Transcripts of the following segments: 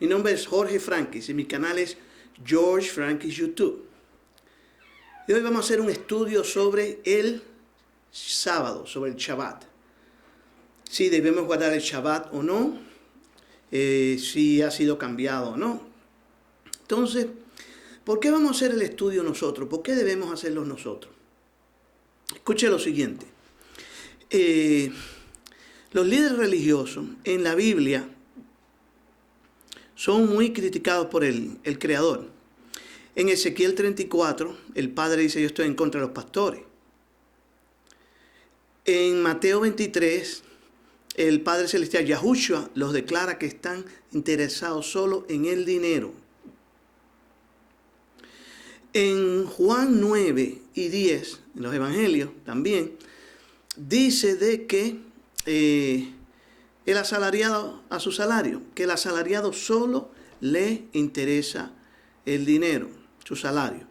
Mi nombre es Jorge Frankis y mi canal es George Frankis YouTube. Y hoy vamos a hacer un estudio sobre el sábado, sobre el Shabbat. Si debemos guardar el Shabbat o no, si ha sido cambiado o no. Entonces, ¿por qué vamos a hacer el estudio nosotros? ¿Por qué debemos hacerlo nosotros? Escuche lo siguiente. Los líderes religiosos en la Biblia son muy criticados por el Creador. En Ezequiel 34, el Padre dice: yo estoy en contra de los pastores. En Mateo 23, el Padre Celestial, Yahushua, los declara que están interesados solo en el dinero. En Juan 9 y 10, en los Evangelios también, dice de que el asalariado a su salario, que el asalariado solo le interesa el dinero, su salario.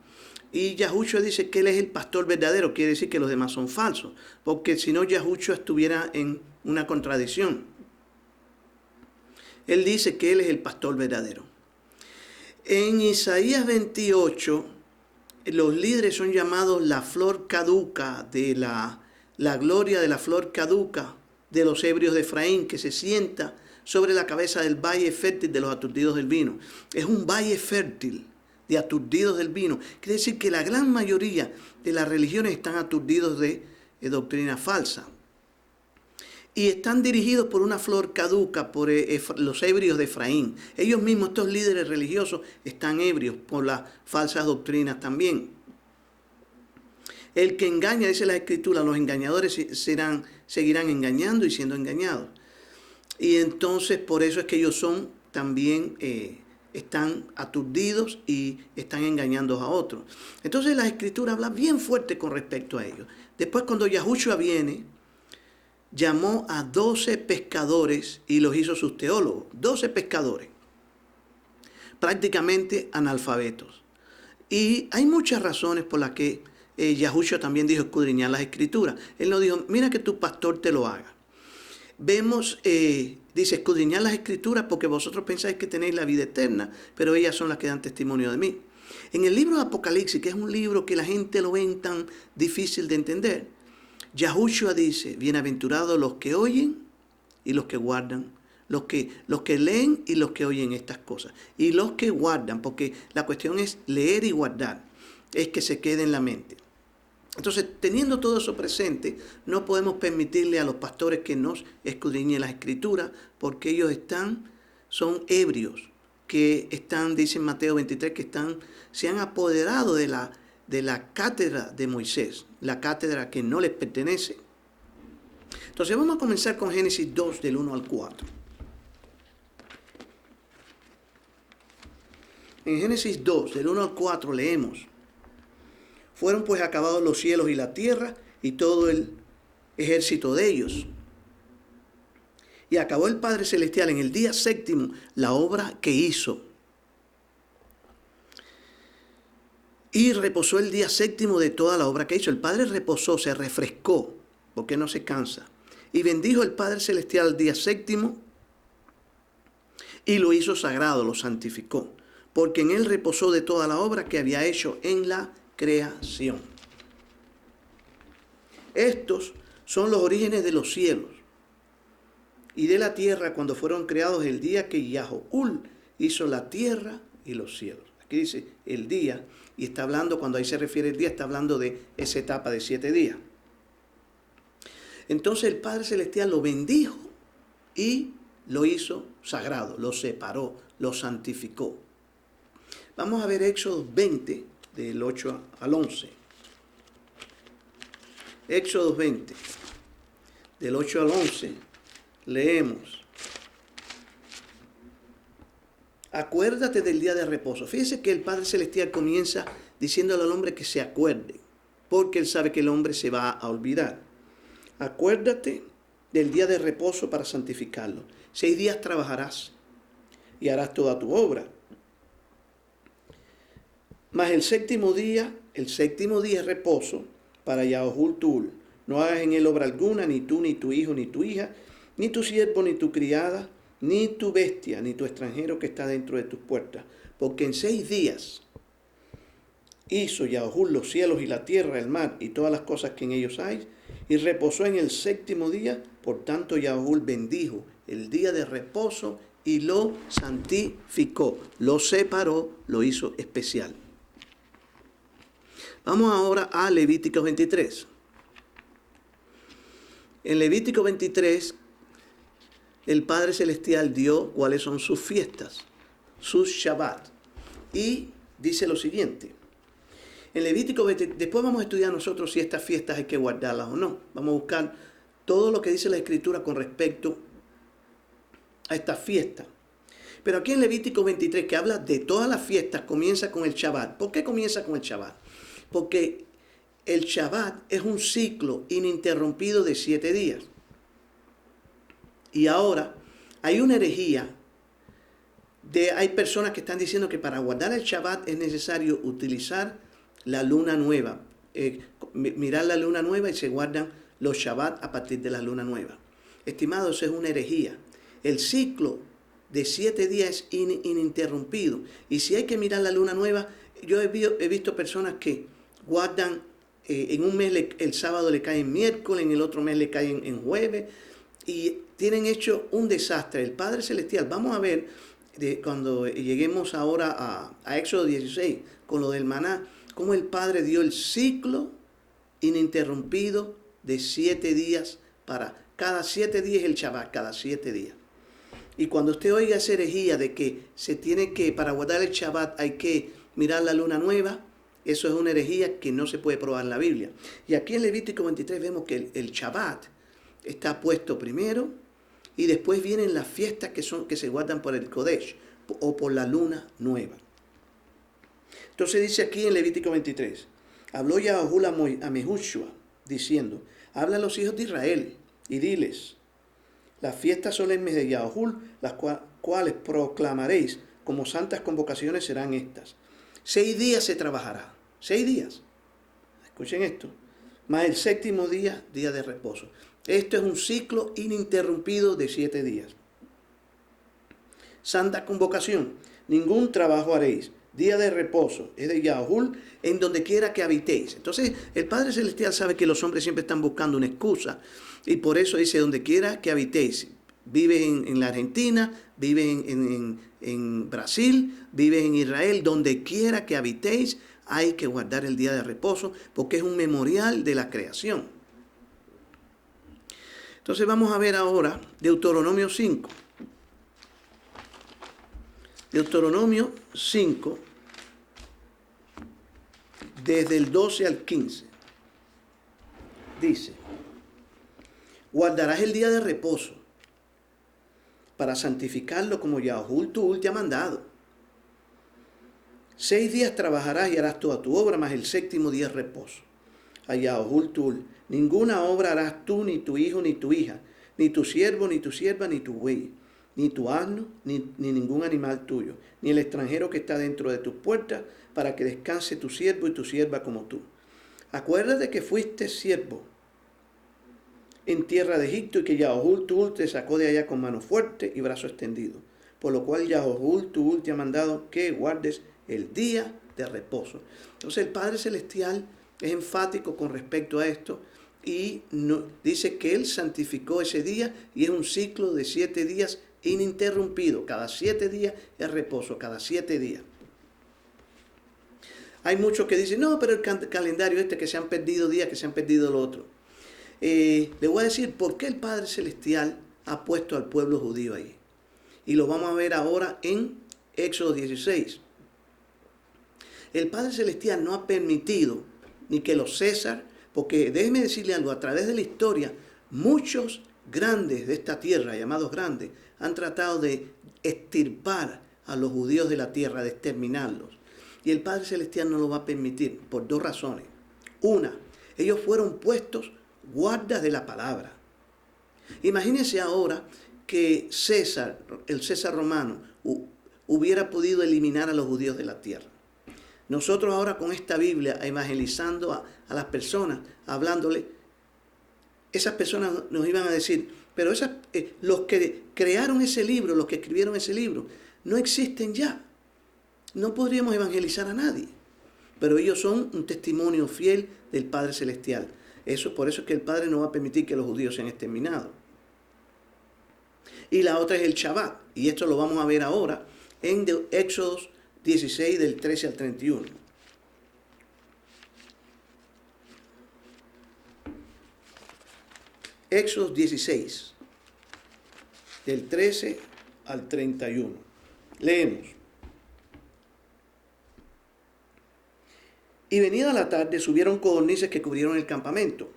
Y Yahushua dice que él es el pastor verdadero, quiere decir que los demás son falsos, porque si no Yahushua estuviera en una contradicción. Él dice que él es el pastor verdadero. En Isaías 28, los líderes son llamados la flor caduca, de la gloria de la flor caduca de los ebrios de Efraín, que se sienta sobre la cabeza del valle fértil de los aturdidos del vino. Es un valle fértil de aturdidos del vino. Quiere decir que la gran mayoría de las religiones están aturdidos de doctrina falsa. Y están dirigidos por una flor caduca, por los ebrios de Efraín. Ellos mismos, estos líderes religiosos, están ebrios por las falsas doctrinas también. El que engaña, dice la Escritura, los engañadores seguirán engañando y siendo engañados. Y entonces por eso es que ellos son también, están aturdidos y están engañando a otros. Entonces la Escritura habla bien fuerte con respecto a ellos. Después, cuando Yahushua viene, llamó a 12 pescadores y los hizo sus teólogos. 12 pescadores, prácticamente analfabetos. Y hay muchas razones por las que Yahushua también dijo escudriñar las Escrituras. Él no dijo: mira que tu pastor te lo haga. Vemos, dice, escudriñar las Escrituras porque vosotros pensáis que tenéis la vida eterna, pero ellas son las que dan testimonio de mí. En el libro de Apocalipsis, que es un libro que la gente lo ven tan difícil de entender, Yahushua dice: bienaventurados los que oyen y los que guardan, los que leen y los que oyen estas cosas, y los que guardan, porque la cuestión es leer y guardar, es que se quede en la mente. Entonces, teniendo todo eso presente, no podemos permitirle a los pastores que nos escudriñen las Escrituras, porque ellos son ebrios, que están, dice en Mateo 23, que se han apoderado de la cátedra de Moisés, la cátedra que no les pertenece. Entonces vamos a comenzar con Génesis 2, del 1 al 4. En Génesis 2, del 1 al 4 leemos: fueron pues acabados los cielos y la tierra y todo el ejército de ellos. Y acabó el Padre Celestial en el día séptimo la obra que hizo. Y reposó el día séptimo de toda la obra que hizo. El Padre reposó, se refrescó, porque no se cansa. Y bendijo el Padre Celestial el día séptimo y lo hizo sagrado, lo santificó, porque en él reposó de toda la obra que había hecho en la creación. Estos son los orígenes de los cielos y de la tierra cuando fueron creados el día que Yahuul hizo la tierra y los cielos. Aquí dice el día, y está hablando, cuando ahí se refiere el día, está hablando de esa etapa de 7 días. Entonces el Padre Celestial lo bendijo y lo hizo sagrado, lo separó, lo santificó. Vamos a ver Éxodo 20, del 8 al 11. Éxodo 20, del 8 al 11, leemos: acuérdate del día de reposo. Fíjese que el Padre Celestial comienza diciéndole al hombre que se acuerde, porque él sabe que el hombre se va a olvidar. Acuérdate del día de reposo para santificarlo. 6 días trabajarás y harás toda tu obra. Mas el séptimo día es reposo para Yahuul. No hagas en él obra alguna, ni tú, ni tu hijo, ni tu hija, ni tu siervo, ni tu criada, ni tu bestia, ni tu extranjero que está dentro de tus puertas, porque en 6 días hizo Yahweh los cielos y la tierra, el mar y todas las cosas que en ellos hay, y reposó en el 7º día. Por tanto Yahweh bendijo el día de reposo y lo santificó, lo separó, lo hizo especial. Vamos ahora a Levítico 23. En Levítico 23, el Padre Celestial dio cuáles son sus fiestas, sus Shabbat. Y dice lo siguiente. En Levítico 20, después vamos a estudiar nosotros si estas fiestas hay que guardarlas o no. Vamos a buscar todo lo que dice la Escritura con respecto a estas fiestas. Pero aquí en Levítico 23, que habla de todas las fiestas, comienza con el Shabbat. ¿Por qué comienza con el Shabbat? Porque el Shabbat es un ciclo ininterrumpido de 7 días. Y ahora hay una herejía. Hay personas que están diciendo que para guardar el Shabbat es necesario utilizar la luna nueva. Mirar la luna nueva y se guardan los Shabbat a partir de la luna nueva. Estimados, eso es una herejía. El ciclo de 7 días es ininterrumpido. Y si hay que mirar la luna nueva, yo he visto personas que guardan, en un mes el sábado le cae en miércoles, en el otro mes le cae en jueves, y tienen hecho un desastre. El Padre Celestial, vamos a ver cuando lleguemos ahora a Éxodo 16, con lo del maná, cómo el Padre dio el ciclo ininterrumpido de 7 días para cada 7 días el Shabbat, cada 7 días. Y cuando usted oiga esa herejía de que se tiene que, para guardar el Shabbat hay que mirar la luna nueva, eso es una herejía que no se puede probar en la Biblia. Y aquí en Levítico 23 vemos que el Shabbat está puesto primero y después vienen las fiestas que se guardan por el Kodesh o por la luna nueva. Entonces dice aquí en Levítico 23, habló Yahweh a Mehushua diciendo, habla a los hijos de Israel y diles, las fiestas solemnes de Yahweh, las cuales proclamaréis como santas convocaciones serán estas. 6 días se trabajará, 6 días. Escuchen esto, más el 7º día, día de reposo. Esto es un ciclo ininterrumpido de 7 días. Santa convocación, ningún trabajo haréis. Día de reposo, es de Yahweh, en donde quiera que habitéis. Entonces, el Padre Celestial sabe que los hombres siempre están buscando una excusa. Y por eso dice, donde quiera que habitéis. Vive en la Argentina, vive en Brasil, vive en Israel. Donde quiera que habitéis, hay que guardar el día de reposo, porque es un memorial de la creación. Entonces, vamos a ver ahora Deuteronomio 5. Deuteronomio 5, desde el 12 al 15, dice, guardarás el día de reposo para santificarlo como Yahweh tu te ha mandado. 6 días trabajarás y harás toda tu obra, más el 7º día es reposo. A Yahweh tu, ninguna obra harás tú, ni tu hijo, ni tu hija, ni tu siervo, ni tu sierva, ni tu buey, ni tu asno, ni ningún animal tuyo, ni el extranjero que está dentro de tus puertas, para que descanse tu siervo y tu sierva como tú. Acuérdate que fuiste siervo en tierra de Egipto y que Yahweh tu te sacó de allá con mano fuerte y brazo extendido. Por lo cual Yahweh tu te ha mandado que guardes el día de reposo. Entonces el Padre Celestial es enfático con respecto a esto y dice que Él santificó ese día y es un ciclo de 7 días ininterrumpido. Cada 7 días es reposo, cada 7 días. Hay muchos que dicen, no, pero el calendario que se han perdido días, que se han perdido lo otro. Le voy a decir por qué el Padre Celestial ha puesto al pueblo judío ahí. Y lo vamos a ver ahora en Éxodo 16. El Padre Celestial no ha permitido ni que los César, porque déjeme decirle algo, a través de la historia, muchos grandes de esta tierra, llamados grandes, han tratado de extirpar a los judíos de la tierra, de exterminarlos. Y el Padre Celestial no lo va a permitir por 2 razones. Una, ellos fueron puestos guardas de la palabra. Imagínense ahora que César, el César romano, hubiera podido eliminar a los judíos de la tierra. Nosotros ahora con esta Biblia, evangelizando a las personas, hablándole, esas personas nos iban a decir, pero los que crearon ese libro, los que escribieron ese libro, no existen ya. No podríamos evangelizar a nadie, pero ellos son un testimonio fiel del Padre Celestial. Por eso es que el Padre no va a permitir que los judíos sean exterminados. Y la otra es el Shabbat, y esto lo vamos a ver ahora en Éxodo 16, del 13 al 31. Éxodo 16, del 13 al 31. Leemos. Y venida la tarde subieron codornices que cubrieron el campamento.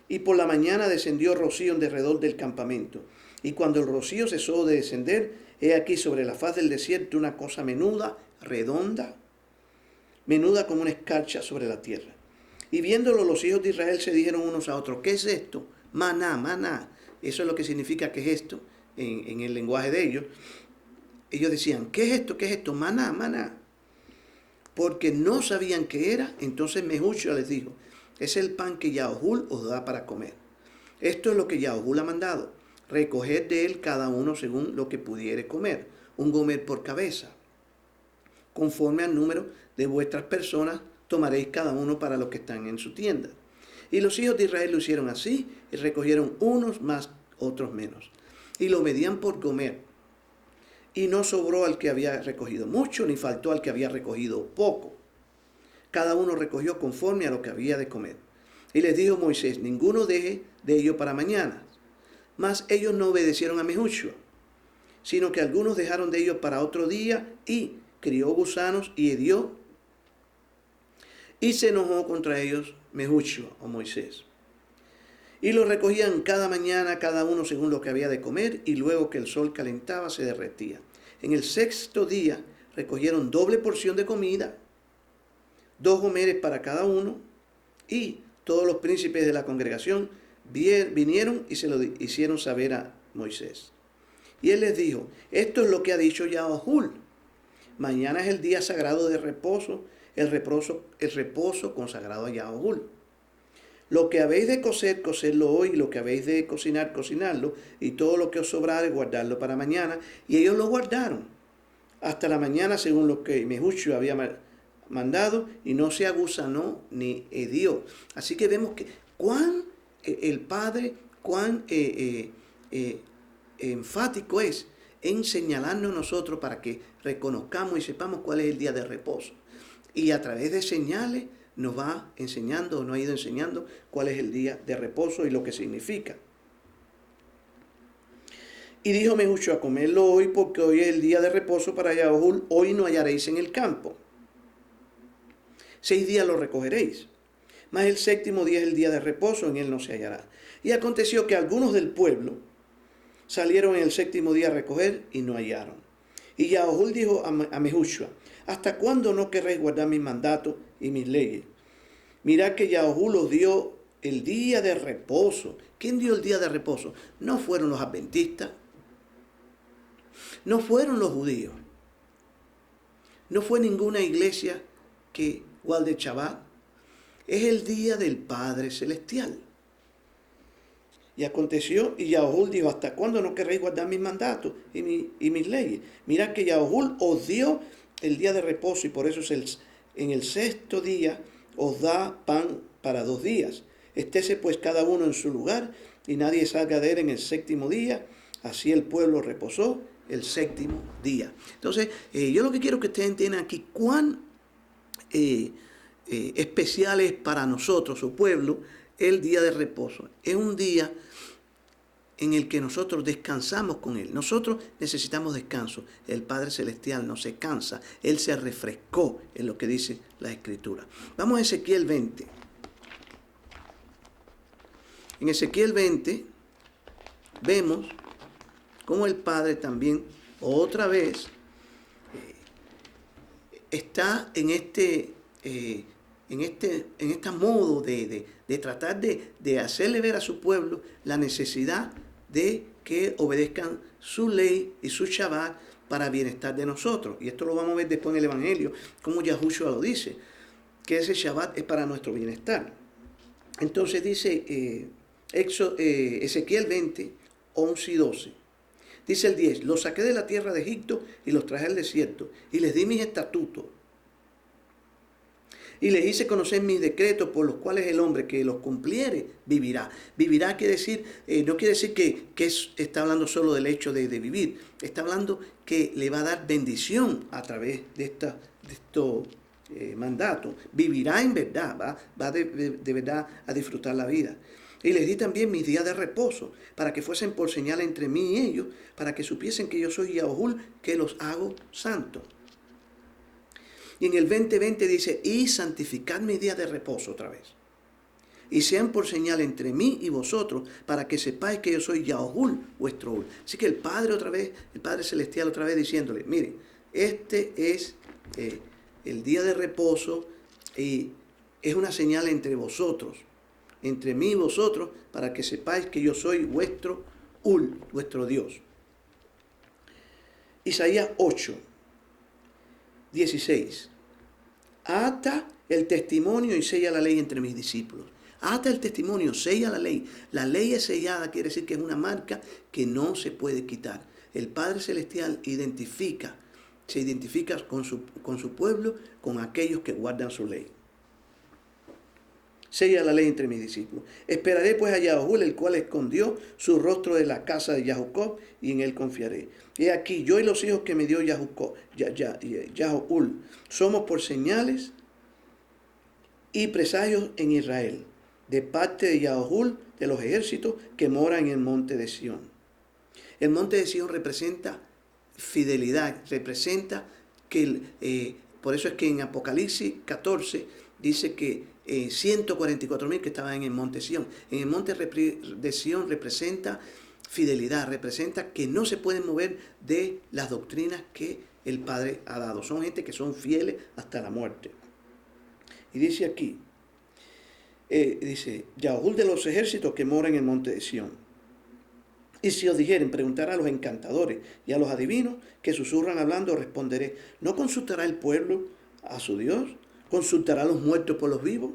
Y por la mañana descendió rocío en derredor del campamento. Y cuando el rocío cesó de descender, he aquí sobre la faz del desierto una cosa menuda, redonda, menuda como una escarcha sobre la tierra. Y viéndolo los hijos de Israel se dijeron unos a otros, ¿qué es esto? Maná, maná. Eso es lo que significa que es esto en el lenguaje de ellos. Ellos decían, ¿qué es esto? ¿Qué es esto? Maná, maná. Porque no sabían qué era, entonces Mehushua les dijo, es el pan que Yaohul os da para comer. Esto es lo que Yaohul ha mandado, recoged de él cada uno según lo que pudiere comer, un gomer por cabeza. Conforme al número de vuestras personas, tomaréis cada uno para los que están en su tienda. Y los hijos de Israel lo hicieron así, y recogieron unos más, otros menos. Y lo medían por gomer. Y no sobró al que había recogido mucho, ni faltó al que había recogido poco. Cada uno recogió conforme a lo que había de comer. Y les dijo Moisés, ninguno deje de ello para mañana. Mas ellos no obedecieron a Mehushua, sino que algunos dejaron de ello para otro día, y crió gusanos y hedió. Y se enojó contra ellos Mehushua o Moisés. Y lo recogían cada mañana, cada uno según lo que había de comer, y luego que el sol calentaba se derretía. En el sexto día recogieron doble porción de comida, 2 gomeres para cada uno, y todos los príncipes de la congregación vinieron y se lo hicieron saber a Moisés. Y él les dijo, esto es lo que ha dicho Yaohul. Mañana es el día sagrado de reposo, el reposo consagrado a Yaohul. Lo que habéis de cocer, cocedlo hoy, y lo que habéis de cocinar, cocinarlo, y todo lo que os sobrare, guardarlo para mañana. Y ellos lo guardaron hasta la mañana, según lo que Mehushua había mandado, y no se agusanó ni hedió. Así que vemos que el Padre, cuán enfático es en señalarnos nosotros para que reconozcamos y sepamos cuál es el día de reposo. Y a través de señales nos va enseñando, o nos ha ido enseñando cuál es el día de reposo y lo que significa. Y dijo Mehushua, comedlo hoy, porque hoy es el día de reposo para Yaohul, hoy no hallaréis en el campo. 6 días lo recogeréis, mas el 7º día es el día de reposo, en él no se hallará. Y aconteció que algunos del pueblo salieron en el 7º día a recoger y no hallaron. Y Yaohul dijo a Mehushua, ¿hasta cuándo no querréis guardar mis mandatos y mis leyes? Mirad que Yaohul os dio el día de reposo. ¿Quién dio el día de reposo? No fueron los adventistas, no fueron los judíos, no fue ninguna iglesia que guarde Shabbat. Es el día del Padre Celestial. Y aconteció, y Yaohul dijo, ¿hasta cuándo no querréis guardar mis mandatos y mis leyes? Mirad que Yaohul os dio el día de reposo, y por eso en el 6º día os da pan para 2 días. Estése pues cada uno en su lugar, y nadie salga de él en el 7º día. Así el pueblo reposó el 7º día. Entonces, yo lo que quiero que ustedes entiendan aquí, cuán especial es para nosotros, su pueblo, el día de reposo. Es un día en el que nosotros descansamos con Él. Nosotros necesitamos descanso. El Padre Celestial no se cansa. Él se refrescó, en lo que dice la Escritura. Vamos a Ezequiel 20. En Ezequiel 20 vemos cómo el Padre también, otra vez, está en este modo de tratar de hacerle ver a su pueblo la necesidad de que obedezcan su ley y su Shabbat para bienestar de nosotros. Y esto lo vamos a ver después en el Evangelio, como Yahushua lo dice, que ese Shabbat es para nuestro bienestar. Entonces dice Ezequiel 20, 11 y 12. Dice el 10, los saqué de la tierra de Egipto y los traje al desierto y les di mis estatutos. Y les hice conocer mis decretos por los cuales el hombre que los cumpliere vivirá. Vivirá quiere decir, no quiere decir que está hablando solo del hecho de vivir. Está hablando que le va a dar bendición a través de estos mandatos. Vivirá en verdad, va de verdad a disfrutar la vida. Y les di también mis días de reposo, para que fuesen por señal entre mí y ellos, para que supiesen que yo soy Yahuwah, que los hago santos. Y en el 20:20 dice, y santificad mis días de reposo otra vez. Y sean por señal entre mí y vosotros, para que sepáis que yo soy Yahuwah, vuestro Ul. Así que el Padre otra vez, el Padre Celestial otra vez diciéndole, mire, este es el día de reposo y es una señal entre vosotros, entre mí y vosotros, para que sepáis que yo soy vuestro Ul, vuestro Dios. Isaías 8, 16. Ata el testimonio y sella la ley entre mis discípulos. Ata el testimonio, sella la ley. La ley es sellada, quiere decir que es una marca que no se puede quitar. El Padre Celestial se identifica con su pueblo, con aquellos que guardan su ley. Sella la ley entre mis discípulos. Esperaré pues a Yahuwah, el cual escondió su rostro de la casa de Jacob, y en él confiaré. He aquí, yo y los hijos que me dio Yahuwah somos por señales y presagios en Israel, de parte de Yahuwah de los ejércitos que moran en el monte de Sión. El monte de Sión representa fidelidad, representa que, por eso es que en Apocalipsis 14 dice que 144,000 que estaban en el monte Sión. En el monte de Sión representa fidelidad, representa que no se pueden mover de las doctrinas que el Padre ha dado. Son gente que son fieles hasta la muerte. Y dice aquí, dice, Yahuwah de los ejércitos que mora en el monte de Sión. Y si os dijeren, preguntar a los encantadores y a los adivinos que susurran hablando, responderé, ¿no consultará el pueblo a su Dios? ¿Consultará a los muertos por los vivos?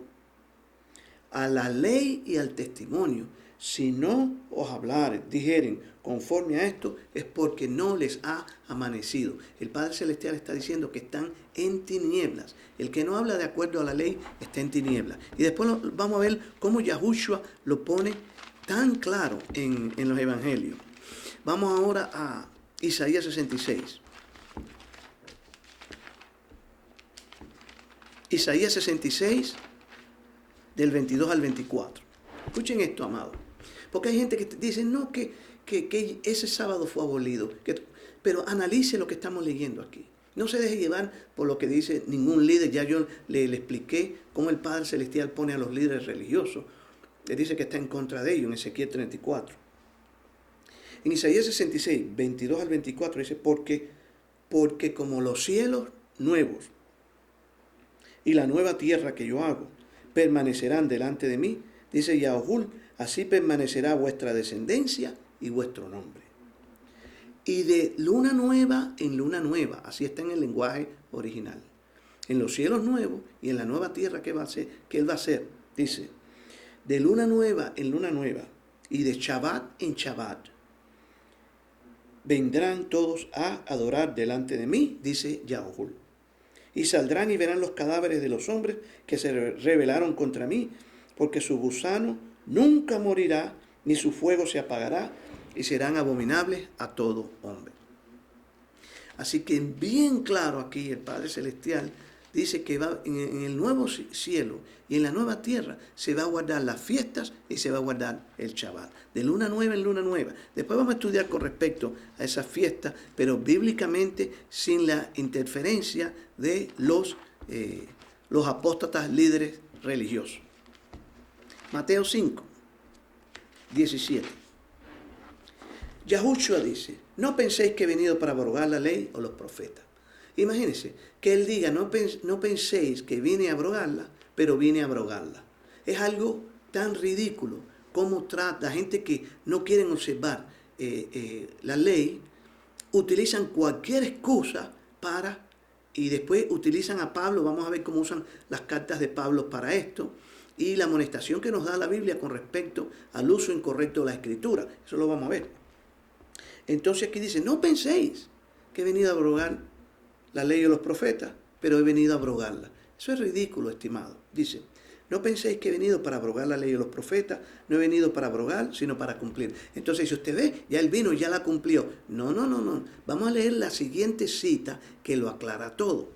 A la ley y al testimonio. Si no os hablaren, dijeren conforme a esto, es porque no les ha amanecido. El Padre Celestial está diciendo que están en tinieblas. El que no habla de acuerdo a la ley está en tinieblas. Y después vamos a ver cómo Yahushua lo pone tan claro en los evangelios. Vamos ahora a Isaías 66. Isaías 66, del 22 al 24. Escuchen esto, amados. Porque hay gente que dice, no, que ese sábado fue abolido. Pero analice lo que estamos leyendo aquí. No se deje llevar por lo que dice ningún líder. Ya yo le expliqué cómo el Padre Celestial pone a los líderes religiosos. Le dice que está en contra de ellos en Ezequiel 34. En Isaías 66, 22 al 24 dice, porque como los cielos nuevos y la nueva tierra que yo hago permanecerán delante de mí, dice Yahuwah, así permanecerá vuestra descendencia y vuestro nombre. Y de luna nueva en luna nueva, así está en el lenguaje original. En los cielos nuevos y en la nueva tierra que Él va a hacer, dice, de luna nueva en luna nueva y de Shabbat en Shabbat, vendrán todos a adorar delante de mí, dice Yahuwah. Y saldrán y verán los cadáveres de los hombres que se rebelaron contra mí, porque su gusano nunca morirá, ni su fuego se apagará, y serán abominables a todo hombre. Así que bien claro aquí el Padre Celestial dice que va en el nuevo cielo y en la nueva tierra se va a guardar las fiestas y se va a guardar el Shabbat. De luna nueva en luna nueva. Después vamos a estudiar con respecto a esas fiestas, pero bíblicamente sin la interferencia de los apóstatas líderes religiosos. Mateo 5, 17. Yahushua dice, no penséis que he venido para abrogar la ley o los profetas. Imagínense que él diga, no penséis que vine a abrogarla, pero vine a abrogarla. Es algo tan ridículo como trata gente que no quieren observar la ley, utilizan cualquier excusa y después utilizan a Pablo. Vamos a ver cómo usan las cartas de Pablo para esto. y la amonestación que nos da la Biblia con respecto al uso incorrecto de la Escritura. Eso lo vamos a ver. Entonces aquí dice, no penséis que he venido a abrogar la ley de los profetas, pero he venido a abrogarla. Eso es ridículo, estimado. Dice, no penséis que he venido para abrogar la ley de los profetas, no he venido para abrogar, sino para cumplir. Entonces, si usted ve, ya él vino y ya la cumplió. No. Vamos a leer la siguiente cita que lo aclara todo.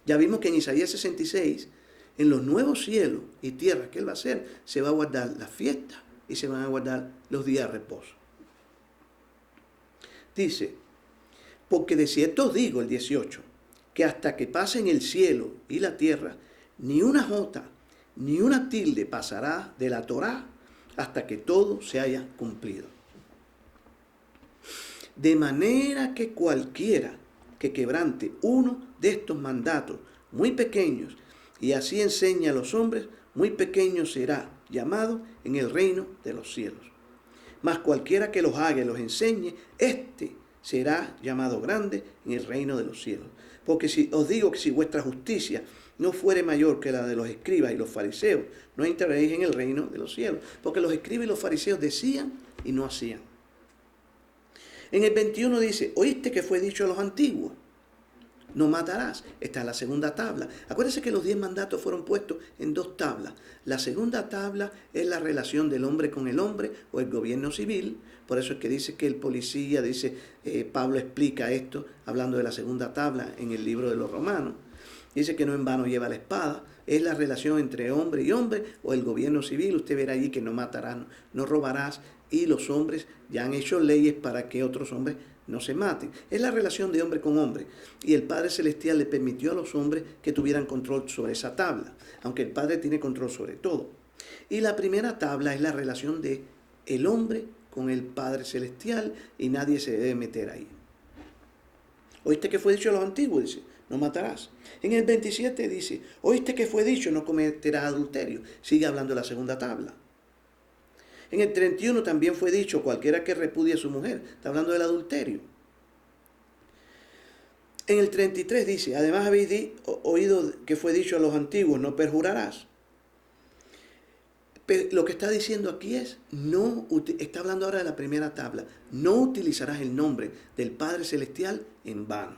Ya vimos que en Isaías 66, en los nuevos cielos y tierras que él va a hacer, se va a guardar la fiesta y se van a guardar los días de reposo. Dice, porque de cierto os digo, el 18, que hasta que pasen el cielo y la tierra, ni una jota, ni una tilde pasará de la Torá hasta que todo se haya cumplido. De manera que cualquiera que quebrante uno de estos mandatos muy pequeños y así enseña a los hombres, muy pequeño será llamado en el reino de los cielos. Mas cualquiera que los haga y los enseñe, éste será llamado grande en el reino de los cielos. Porque si os digo que si vuestra justicia no fuere mayor que la de los escribas y los fariseos, no entraréis en el reino de los cielos. Porque los escribas y los fariseos decían y no hacían. En el 21 dice, oíste que fue dicho a los antiguos, no matarás. Esta es la segunda tabla. Acuérdense que los 10 mandatos fueron puestos en 2 tablas. La segunda tabla es la relación del hombre con el hombre o el gobierno civil. Por eso es que dice que el policía, Pablo explica esto hablando de la segunda tabla en el libro de los Romanos. Dice que no en vano lleva la espada. Es la relación entre hombre y hombre o el gobierno civil. Usted verá allí que no matarás, no robarás. Y los hombres ya han hecho leyes para que otros hombres no se maten. Es la relación de hombre con hombre. Y el Padre Celestial le permitió a los hombres que tuvieran control sobre esa tabla. Aunque el Padre tiene control sobre todo. Y la primera tabla es la relación de el hombre con el Padre Celestial. Y nadie se debe meter ahí. ¿Oíste que fue dicho a los antiguos? Dice, no matarás. En el 27 dice, oíste que fue dicho, no cometerás adulterio. Sigue hablando de la segunda tabla. En el 31 también fue dicho, cualquiera que repudie a su mujer. Está hablando del adulterio. En el 33 dice, además habéis oído que fue dicho a los antiguos, no perjurarás. Lo que está diciendo aquí es, está hablando ahora de la primera tabla, no utilizarás el nombre del Padre Celestial en vano.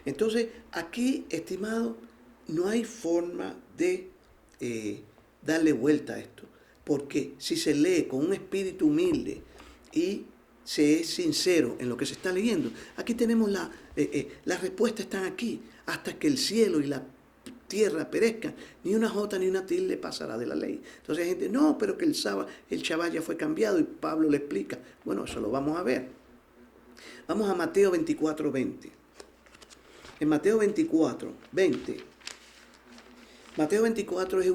Entonces, aquí, estimado, no hay forma de darle vuelta a esto. Porque si se lee con un espíritu humilde y se es sincero en lo que se está leyendo, aquí tenemos las respuestas están aquí. Hasta que el cielo y la tierra perezcan, ni una jota ni una tilde pasará de la ley. Entonces hay gente, no, pero que el Shabbat ya fue cambiado y Pablo le explica. Bueno, eso lo vamos a ver. Vamos a Mateo 24:20. En Mateo 24:20. Mateo 24 es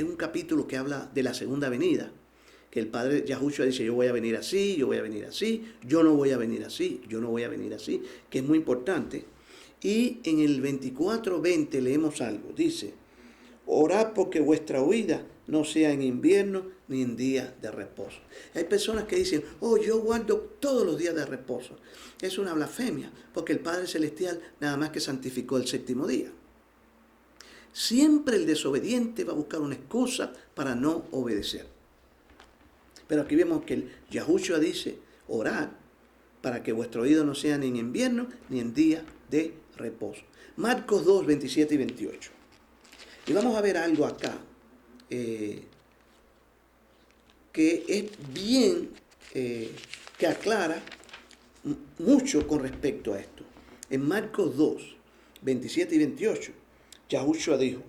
un capítulo que habla de la segunda venida, que el Padre Yahushua dice, yo voy a venir así, yo voy a venir así, yo no voy a venir así, yo no voy a venir así, que es muy importante. Y en el 24:20 leemos algo, dice, orad porque vuestra huida no sea en invierno ni en día de reposo. Hay personas que dicen, yo guardo todos los días de reposo. Es una blasfemia, porque el Padre Celestial nada más que santificó el 7º día. Siempre el desobediente va a buscar una excusa para no obedecer. Pero aquí vemos que el Yahushua dice, orad para que vuestro oído no sea ni en invierno ni en día de reposo. Marcos 2, 27 y 28. Y vamos a ver algo acá que es bien, que aclara mucho con respecto a esto. En Marcos 2, 27 y 28. Yahushua dijo,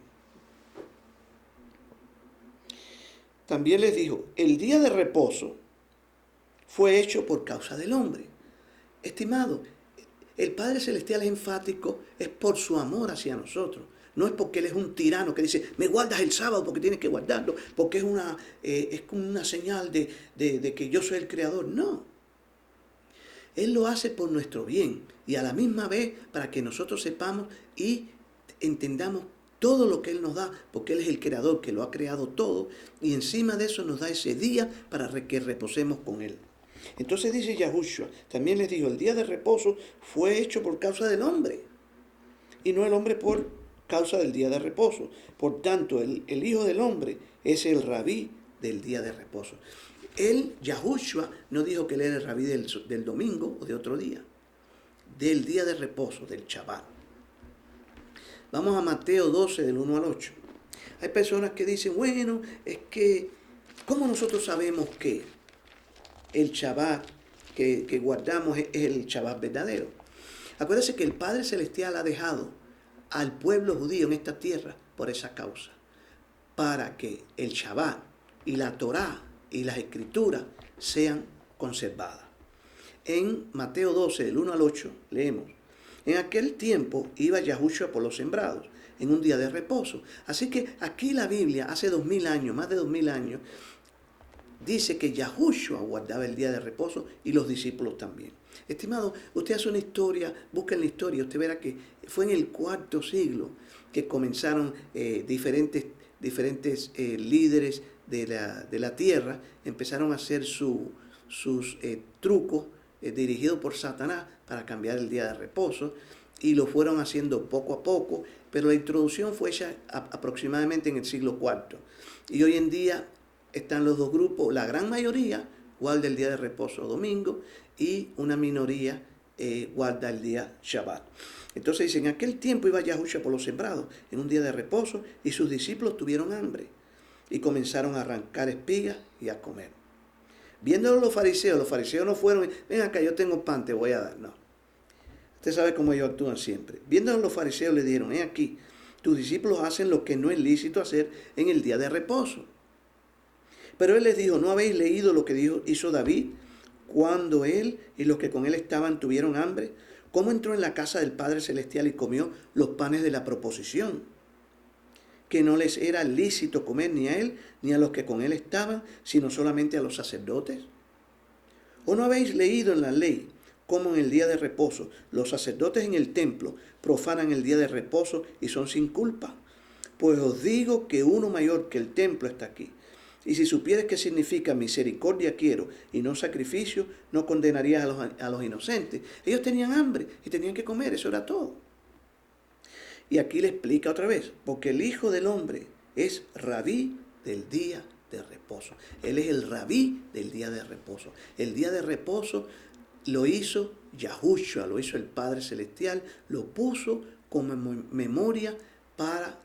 también les dijo, el día de reposo fue hecho por causa del hombre. Estimado, el Padre Celestial es enfático, es por su amor hacia nosotros. No es porque Él es un tirano que dice, me guardas el sábado porque tienes que guardarlo, porque es como una señal de que yo soy el creador. No. Él lo hace por nuestro bien y a la misma vez para que nosotros sepamos y entendamos todo lo que Él nos da, porque Él es el creador que lo ha creado todo, y encima de eso nos da ese día para que reposemos con Él. Entonces dice Yahushua, también les dijo, el día de reposo fue hecho por causa del hombre, y no el hombre por causa del día de reposo. Por tanto, el Hijo del Hombre es el rabí del día de reposo. Él, Yahushua, no dijo que él era el rabí del domingo o de otro día, del día de reposo, del Shabbat. Vamos a Mateo 12, del 1 al 8. Hay personas que dicen, bueno, es que, ¿cómo nosotros sabemos que el Shabbat que guardamos es el Shabbat verdadero? Acuérdense que el Padre Celestial ha dejado al pueblo judío en esta tierra por esa causa, para que el Shabbat y la Torá y las Escrituras sean conservadas. En Mateo 12, del 1 al 8, leemos, en aquel tiempo iba Yahushua por los sembrados, en un día de reposo. Así que aquí la Biblia, hace 2000 años, más de 2000 años, dice que Yahushua guardaba el día de reposo y los discípulos también. Estimado, usted hace una historia, busca en la historia, usted verá que fue en el IV siglo que comenzaron diferentes líderes de la tierra, empezaron a hacer sus trucos dirigidos por Satanás para cambiar el día de reposo, y lo fueron haciendo poco a poco, pero la introducción fue hecha aproximadamente en el siglo IV. Y hoy en día están los dos grupos, la gran mayoría guarda el día de reposo domingo y una minoría guarda el día Shabbat. Entonces dice, en aquel tiempo iba Yahushua por los sembrados en un día de reposo y sus discípulos tuvieron hambre y comenzaron a arrancar espigas y a comer. Viéndolo los fariseos no fueron, ven acá, yo tengo pan, te voy a dar. No. Usted sabe cómo ellos actúan siempre. Viéndolo los fariseos le dijeron, ven aquí, tus discípulos hacen lo que no es lícito hacer en el día de reposo. Pero él les dijo, ¿no habéis leído lo que hizo David cuando él y los que con él estaban tuvieron hambre? ¿Cómo entró en la casa del Padre Celestial y comió los panes de la proposición? Que no les era lícito comer ni a él ni a los que con él estaban, sino solamente a los sacerdotes. ¿O no habéis leído en la ley cómo en el día de reposo los sacerdotes en el templo profanan el día de reposo y son sin culpa? Pues os digo que uno mayor que el templo está aquí. Y si supieres qué significa misericordia quiero y no sacrificio, no condenarías a los inocentes. Ellos tenían hambre y tenían que comer, eso era todo. Y aquí le explica otra vez, porque el Hijo del Hombre es rabí del día de reposo. Él es el rabí del día de reposo. El día de reposo lo hizo Yahushua, lo hizo el Padre Celestial, lo puso como memoria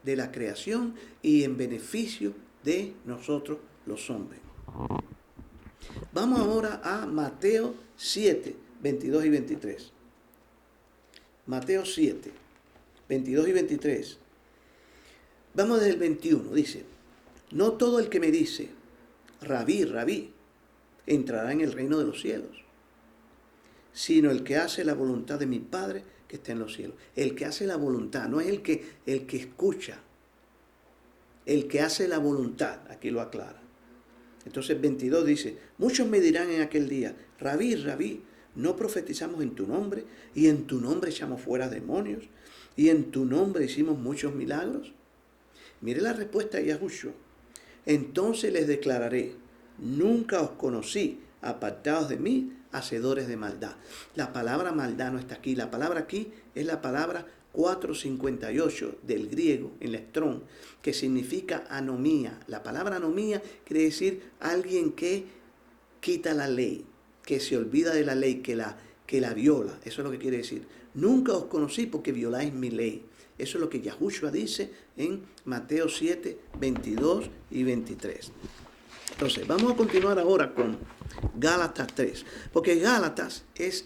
de la creación y en beneficio de nosotros los hombres. Vamos ahora a Mateo 7, 22 y 23. Mateo 7, 22 y 23. Vamos desde el 21, dice, no todo el que me dice, rabí, rabí, entrará en el reino de los cielos, sino el que hace la voluntad de mi Padre que está en los cielos. El que hace la voluntad, no es el que escucha, el que hace la voluntad, aquí lo aclara. Entonces 22 dice, muchos me dirán en aquel día, rabí, rabí, ¿no profetizamos en tu nombre? Y en tu nombre echamos fuera demonios, y en tu nombre hicimos muchos milagros. Mire la respuesta de Yahushua. Entonces les declararé, nunca os conocí, apartados de mí, hacedores de maldad. La palabra maldad no está aquí, la palabra aquí es la palabra 458 del griego, en lestrón, que significa anomía. La palabra anomía quiere decir alguien que quita la ley, que se olvida de la ley, que la viola. Eso es lo que quiere decir. Nunca os conocí porque violáis mi ley. Eso es lo que Yahushua dice en Mateo 7, 22 y 23. Entonces, vamos a continuar ahora con Gálatas 3, porque Gálatas es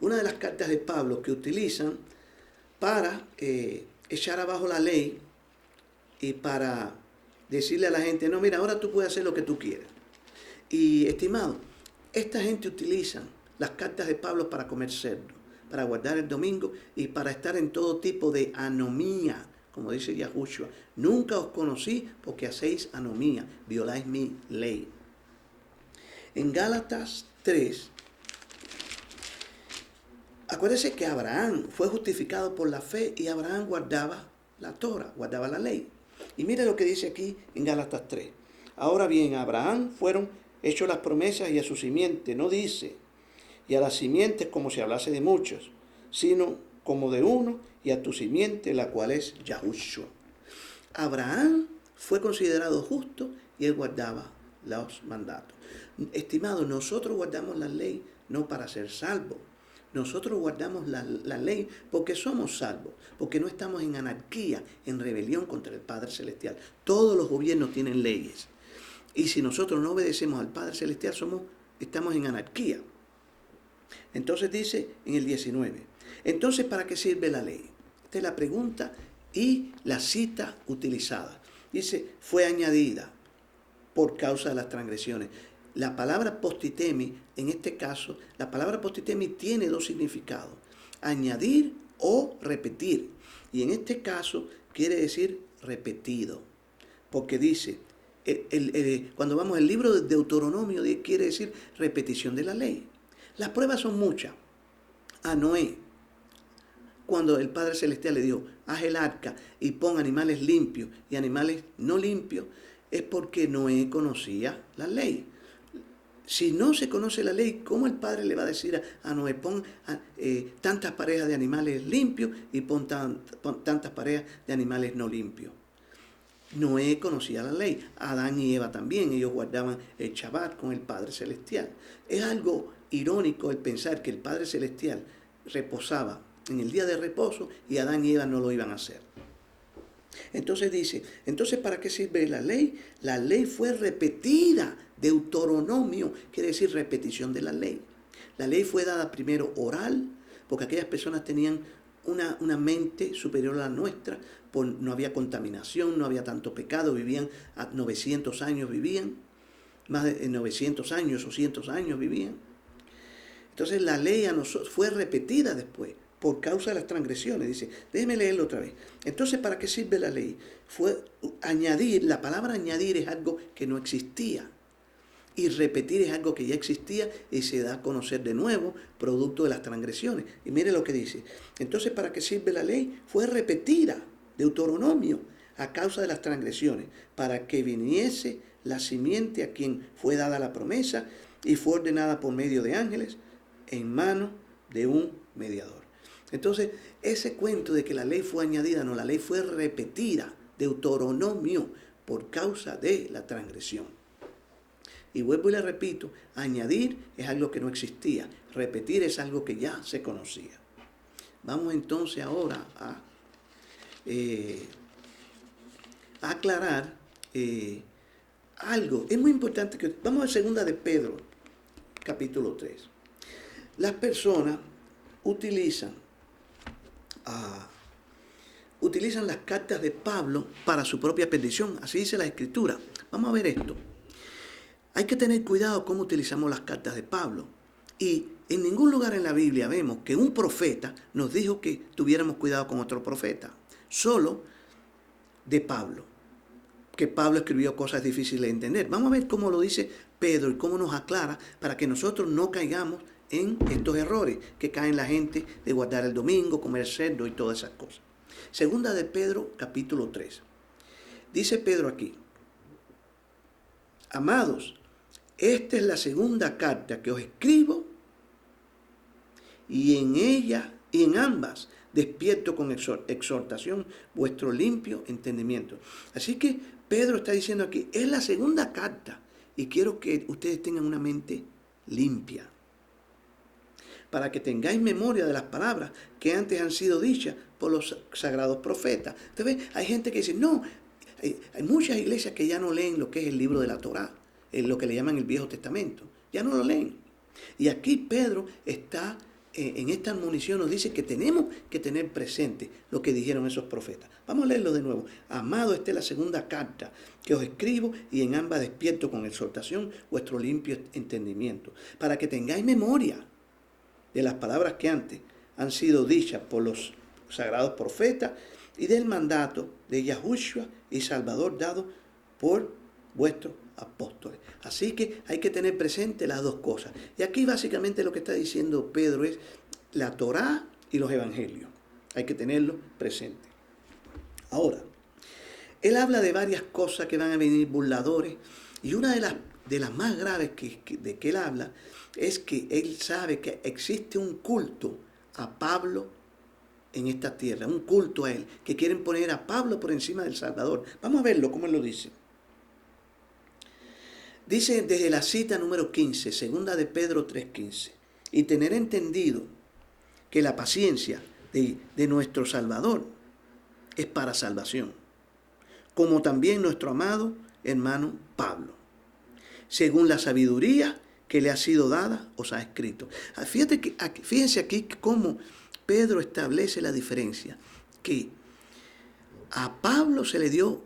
una de las cartas de Pablo que utilizan para echar abajo la ley y para decirle a la gente, no, mira, ahora tú puedes hacer lo que tú quieras. Y, estimado, esta gente utiliza las cartas de Pablo para comer cerdo, para guardar el domingo y para estar en todo tipo de anomía, como dice Yahushua. Nunca os conocí porque hacéis anomía, violáis mi ley. En Gálatas 3, acuérdense que Abraham fue justificado por la fe y Abraham guardaba la Torah, guardaba la ley. Y mire lo que dice aquí en Gálatas 3. Ahora bien, a Abraham fueron hechas las promesas y a su simiente, no dice, y a las simientes como si hablase de muchos, sino como de uno, y a tu simiente, la cual es Yahushua. Abraham fue considerado justo y él guardaba los mandatos. Estimados, nosotros guardamos la ley no para ser salvos. Nosotros guardamos la ley porque somos salvos, porque no estamos en anarquía, en rebelión contra el Padre Celestial. Todos los gobiernos tienen leyes. Y si nosotros no obedecemos al Padre Celestial, estamos en anarquía. Entonces dice en el 19, entonces ¿para qué sirve la ley? Esta es la pregunta y la cita utilizada. Dice, fue añadida por causa de las transgresiones. La palabra postitemi, en este caso, la palabra postitemi tiene dos significados, añadir o repetir. Y en este caso quiere decir repetido, porque dice, cuando vamos al libro de Deuteronomio, quiere decir repetición de la ley. Las pruebas son muchas. A Noé, cuando el Padre Celestial le dijo, haz el arca y pon animales limpios y animales no limpios, es porque Noé conocía la ley. Si no se conoce la ley, ¿cómo el Padre le va a decir a Noé, pon tantas parejas de animales limpios y pon tantas parejas de animales no limpios? Noé conocía la ley, Adán y Eva también, ellos guardaban el Shabbat con el Padre Celestial. Es algo irónico el pensar que el Padre Celestial reposaba en el día de reposo y Adán y Eva no lo iban a hacer. Entonces dice, entonces ¿para qué sirve la ley? La ley fue repetida, Deuteronomio quiere decir repetición de la ley. La ley fue dada primero oral, porque aquellas personas tenían una mente superior a la nuestra, no había contaminación, no había tanto pecado, vivían a 900 años, más de 900 años o 100 años vivían. Entonces la ley a nosotros fue repetida después, por causa de las transgresiones. Dice, déjeme leerlo otra vez. Entonces, ¿para qué sirve la ley? Fue añadir, la palabra añadir es algo que no existía. Y repetir es algo que ya existía y se da a conocer de nuevo, producto de las transgresiones. Y mire lo que dice. Entonces, ¿para qué sirve la ley? Fue repetida, Deuteronomio, a causa de las transgresiones, para que viniese la simiente a quien fue dada la promesa y fue ordenada por medio de ángeles en mano de un mediador. Entonces, ese cuento de que la ley fue añadida, no, la ley fue repetida, Deuteronomio, por causa de la transgresión. Y vuelvo y le repito, añadir es algo que no existía, repetir es algo que ya se conocía. Vamos entonces ahora a aclarar algo. Es muy importante que vamos a 2 de Pedro, capítulo 3. Las personas utilizan las cartas de Pablo para su propia perdición. Así dice la Escritura. Vamos a ver esto. Hay que tener cuidado cómo utilizamos las cartas de Pablo. Y en ningún lugar en la Biblia vemos que un profeta nos dijo que tuviéramos cuidado con otro profeta. Solo de Pablo. Que Pablo escribió cosas difíciles de entender. Vamos a ver cómo lo dice Pedro y cómo nos aclara para que nosotros no caigamos en estos errores que caen la gente de guardar el domingo, comer cerdo y todas esas cosas. 2 de Pedro, capítulo 3. Dice Pedro aquí, amados, esta es la segunda carta que os escribo y en ella y en ambas despierto con exhortación vuestro limpio entendimiento. Así que Pedro está diciendo aquí, es la segunda carta y quiero que ustedes tengan una mente limpia, para que tengáis memoria de las palabras que antes han sido dichas por los sagrados profetas. Entonces, hay gente que dice, no, hay muchas iglesias que ya no leen lo que es el libro de la Torá, lo que le llaman el Viejo Testamento, ya no lo leen. Y aquí Pedro está, en esta admonición nos dice que tenemos que tener presente lo que dijeron esos profetas. Vamos a leerlo de nuevo. Amado, esta es la segunda carta que os escribo y en ambas despierto con exhortación vuestro limpio entendimiento, para que tengáis memoria de las palabras que antes han sido dichas por los sagrados profetas y del mandato de Yahushua y Salvador dado por vuestros apóstoles. Así que hay que tener presente las dos cosas. Y aquí básicamente lo que está diciendo Pedro es la Torá y los evangelios. Hay que tenerlo presente. Ahora, él habla de varias cosas que van a venir burladores y una de las más graves de que él habla es que él sabe que existe un culto a Pablo en esta tierra, un culto a Él, que quieren poner a Pablo por encima del Salvador. Vamos a verlo, cómo Él lo dice. Dice desde la cita número 15, segunda de Pedro 3:15, y tener entendido que la paciencia de nuestro Salvador es para salvación, como también nuestro amado hermano Pablo, según la sabiduría que le ha sido dada, os ha escrito. Fíjense aquí cómo Pedro establece la diferencia, que a Pablo se le dio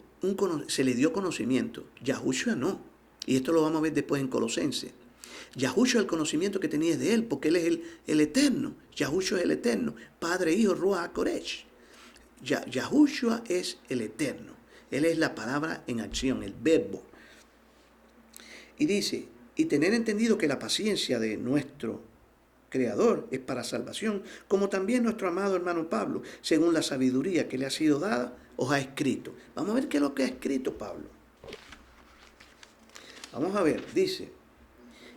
conocimiento, Yahushua no. Y esto lo vamos a ver después en Colosenses. Yahushua, el conocimiento que tenía es de Él, porque Él es el Eterno. Yahushua es el Eterno, Padre, Hijo, Ruach HaKodesh. Yahushua es el Eterno. Él es la palabra en acción, el verbo. Y dice, y tener entendido que la paciencia de nuestro Creador es para salvación, como también nuestro amado hermano Pablo, según la sabiduría que le ha sido dada, os ha escrito. Vamos a ver qué es lo que ha escrito Pablo. Vamos a ver, dice,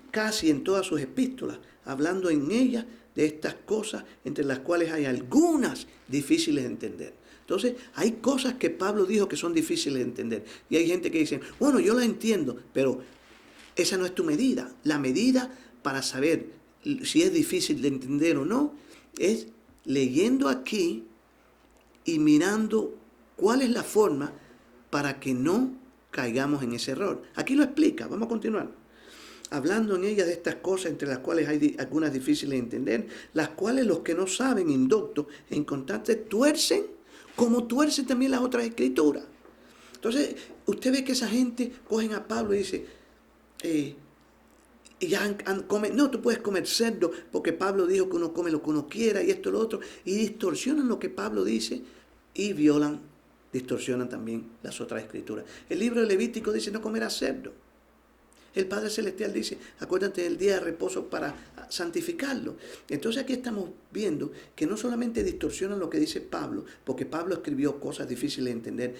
casi en todas sus epístolas, hablando en ellas de estas cosas, entre las cuales hay algunas difíciles de entender. Entonces, hay cosas que Pablo dijo que son difíciles de entender. Y hay gente que dice, bueno, yo las entiendo, pero esa no es tu medida. La medida para saber si es difícil de entender o no, es leyendo aquí y mirando cuál es la forma para que no caigamos en ese error. Aquí lo explica, vamos a continuar. Hablando en ella de estas cosas entre las cuales hay algunas difíciles de entender, las cuales los que no saben, indoctos e inconstantes, tuercen, como tuercen también las otras escrituras. Entonces, usted ve que esa gente cogen a Pablo y dice, no, tú puedes comer cerdo, porque Pablo dijo que uno come lo que uno quiera y esto y lo otro, y distorsionan lo que Pablo dice y distorsionan también las otras escrituras. El libro de Levítico dice no comerás cerdo. El Padre Celestial dice, acuérdate del día de reposo para santificarlo. Entonces aquí estamos viendo que no solamente distorsionan lo que dice Pablo, porque Pablo escribió cosas difíciles de entender,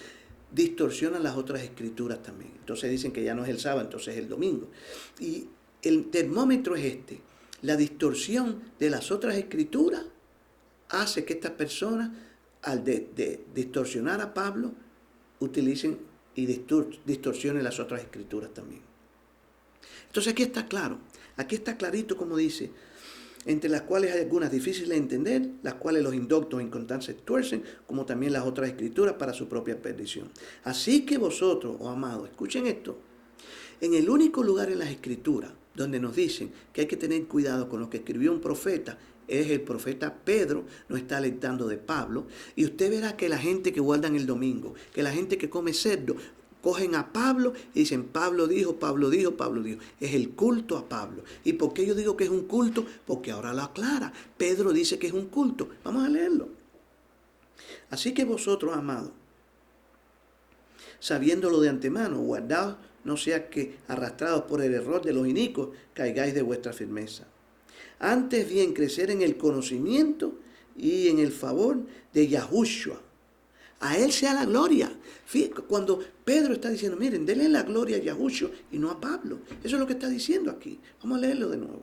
distorsionan las otras escrituras también. Entonces dicen que ya no es el sábado, entonces es el domingo. Y el termómetro es este. La distorsión de las otras escrituras hace que estas personas, al distorsionar a Pablo, utilicen y distorsionen las otras escrituras también. Entonces aquí está claro, aquí está clarito como dice, entre las cuales hay algunas difíciles de entender, las cuales los indoctos e inconstantes tuercen, como también las otras escrituras para su propia perdición. Así que vosotros, oh amados, escuchen esto, en el único lugar en las escrituras donde nos dicen que hay que tener cuidado con lo que escribió un profeta, es el profeta Pedro, nos está alertando de Pablo, y usted verá que la gente que guardan el domingo, que la gente que come cerdo, cogen a Pablo y dicen, Pablo dijo, Pablo dijo, Pablo dijo. Es el culto a Pablo. ¿Y por qué yo digo que es un culto? Porque ahora lo aclara. Pedro dice que es un culto. Vamos a leerlo. Así que vosotros, amados, sabiéndolo de antemano, guardaos, no sea que arrastrados por el error de los inicuos, caigáis de vuestra firmeza. Antes bien crecer en el conocimiento y en el favor de Yahushua. A Él sea la gloria. Cuando Pedro está diciendo, miren, denle la gloria a Yahushua y no a Pablo. Eso es lo que está diciendo aquí. Vamos a leerlo de nuevo.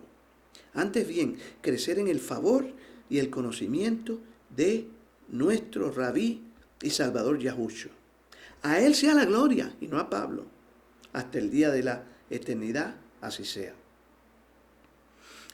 Antes bien, crecer en el favor y el conocimiento de nuestro Rabí y Salvador Yahushua. A Él sea la gloria y no a Pablo. Hasta el día de la eternidad, así sea.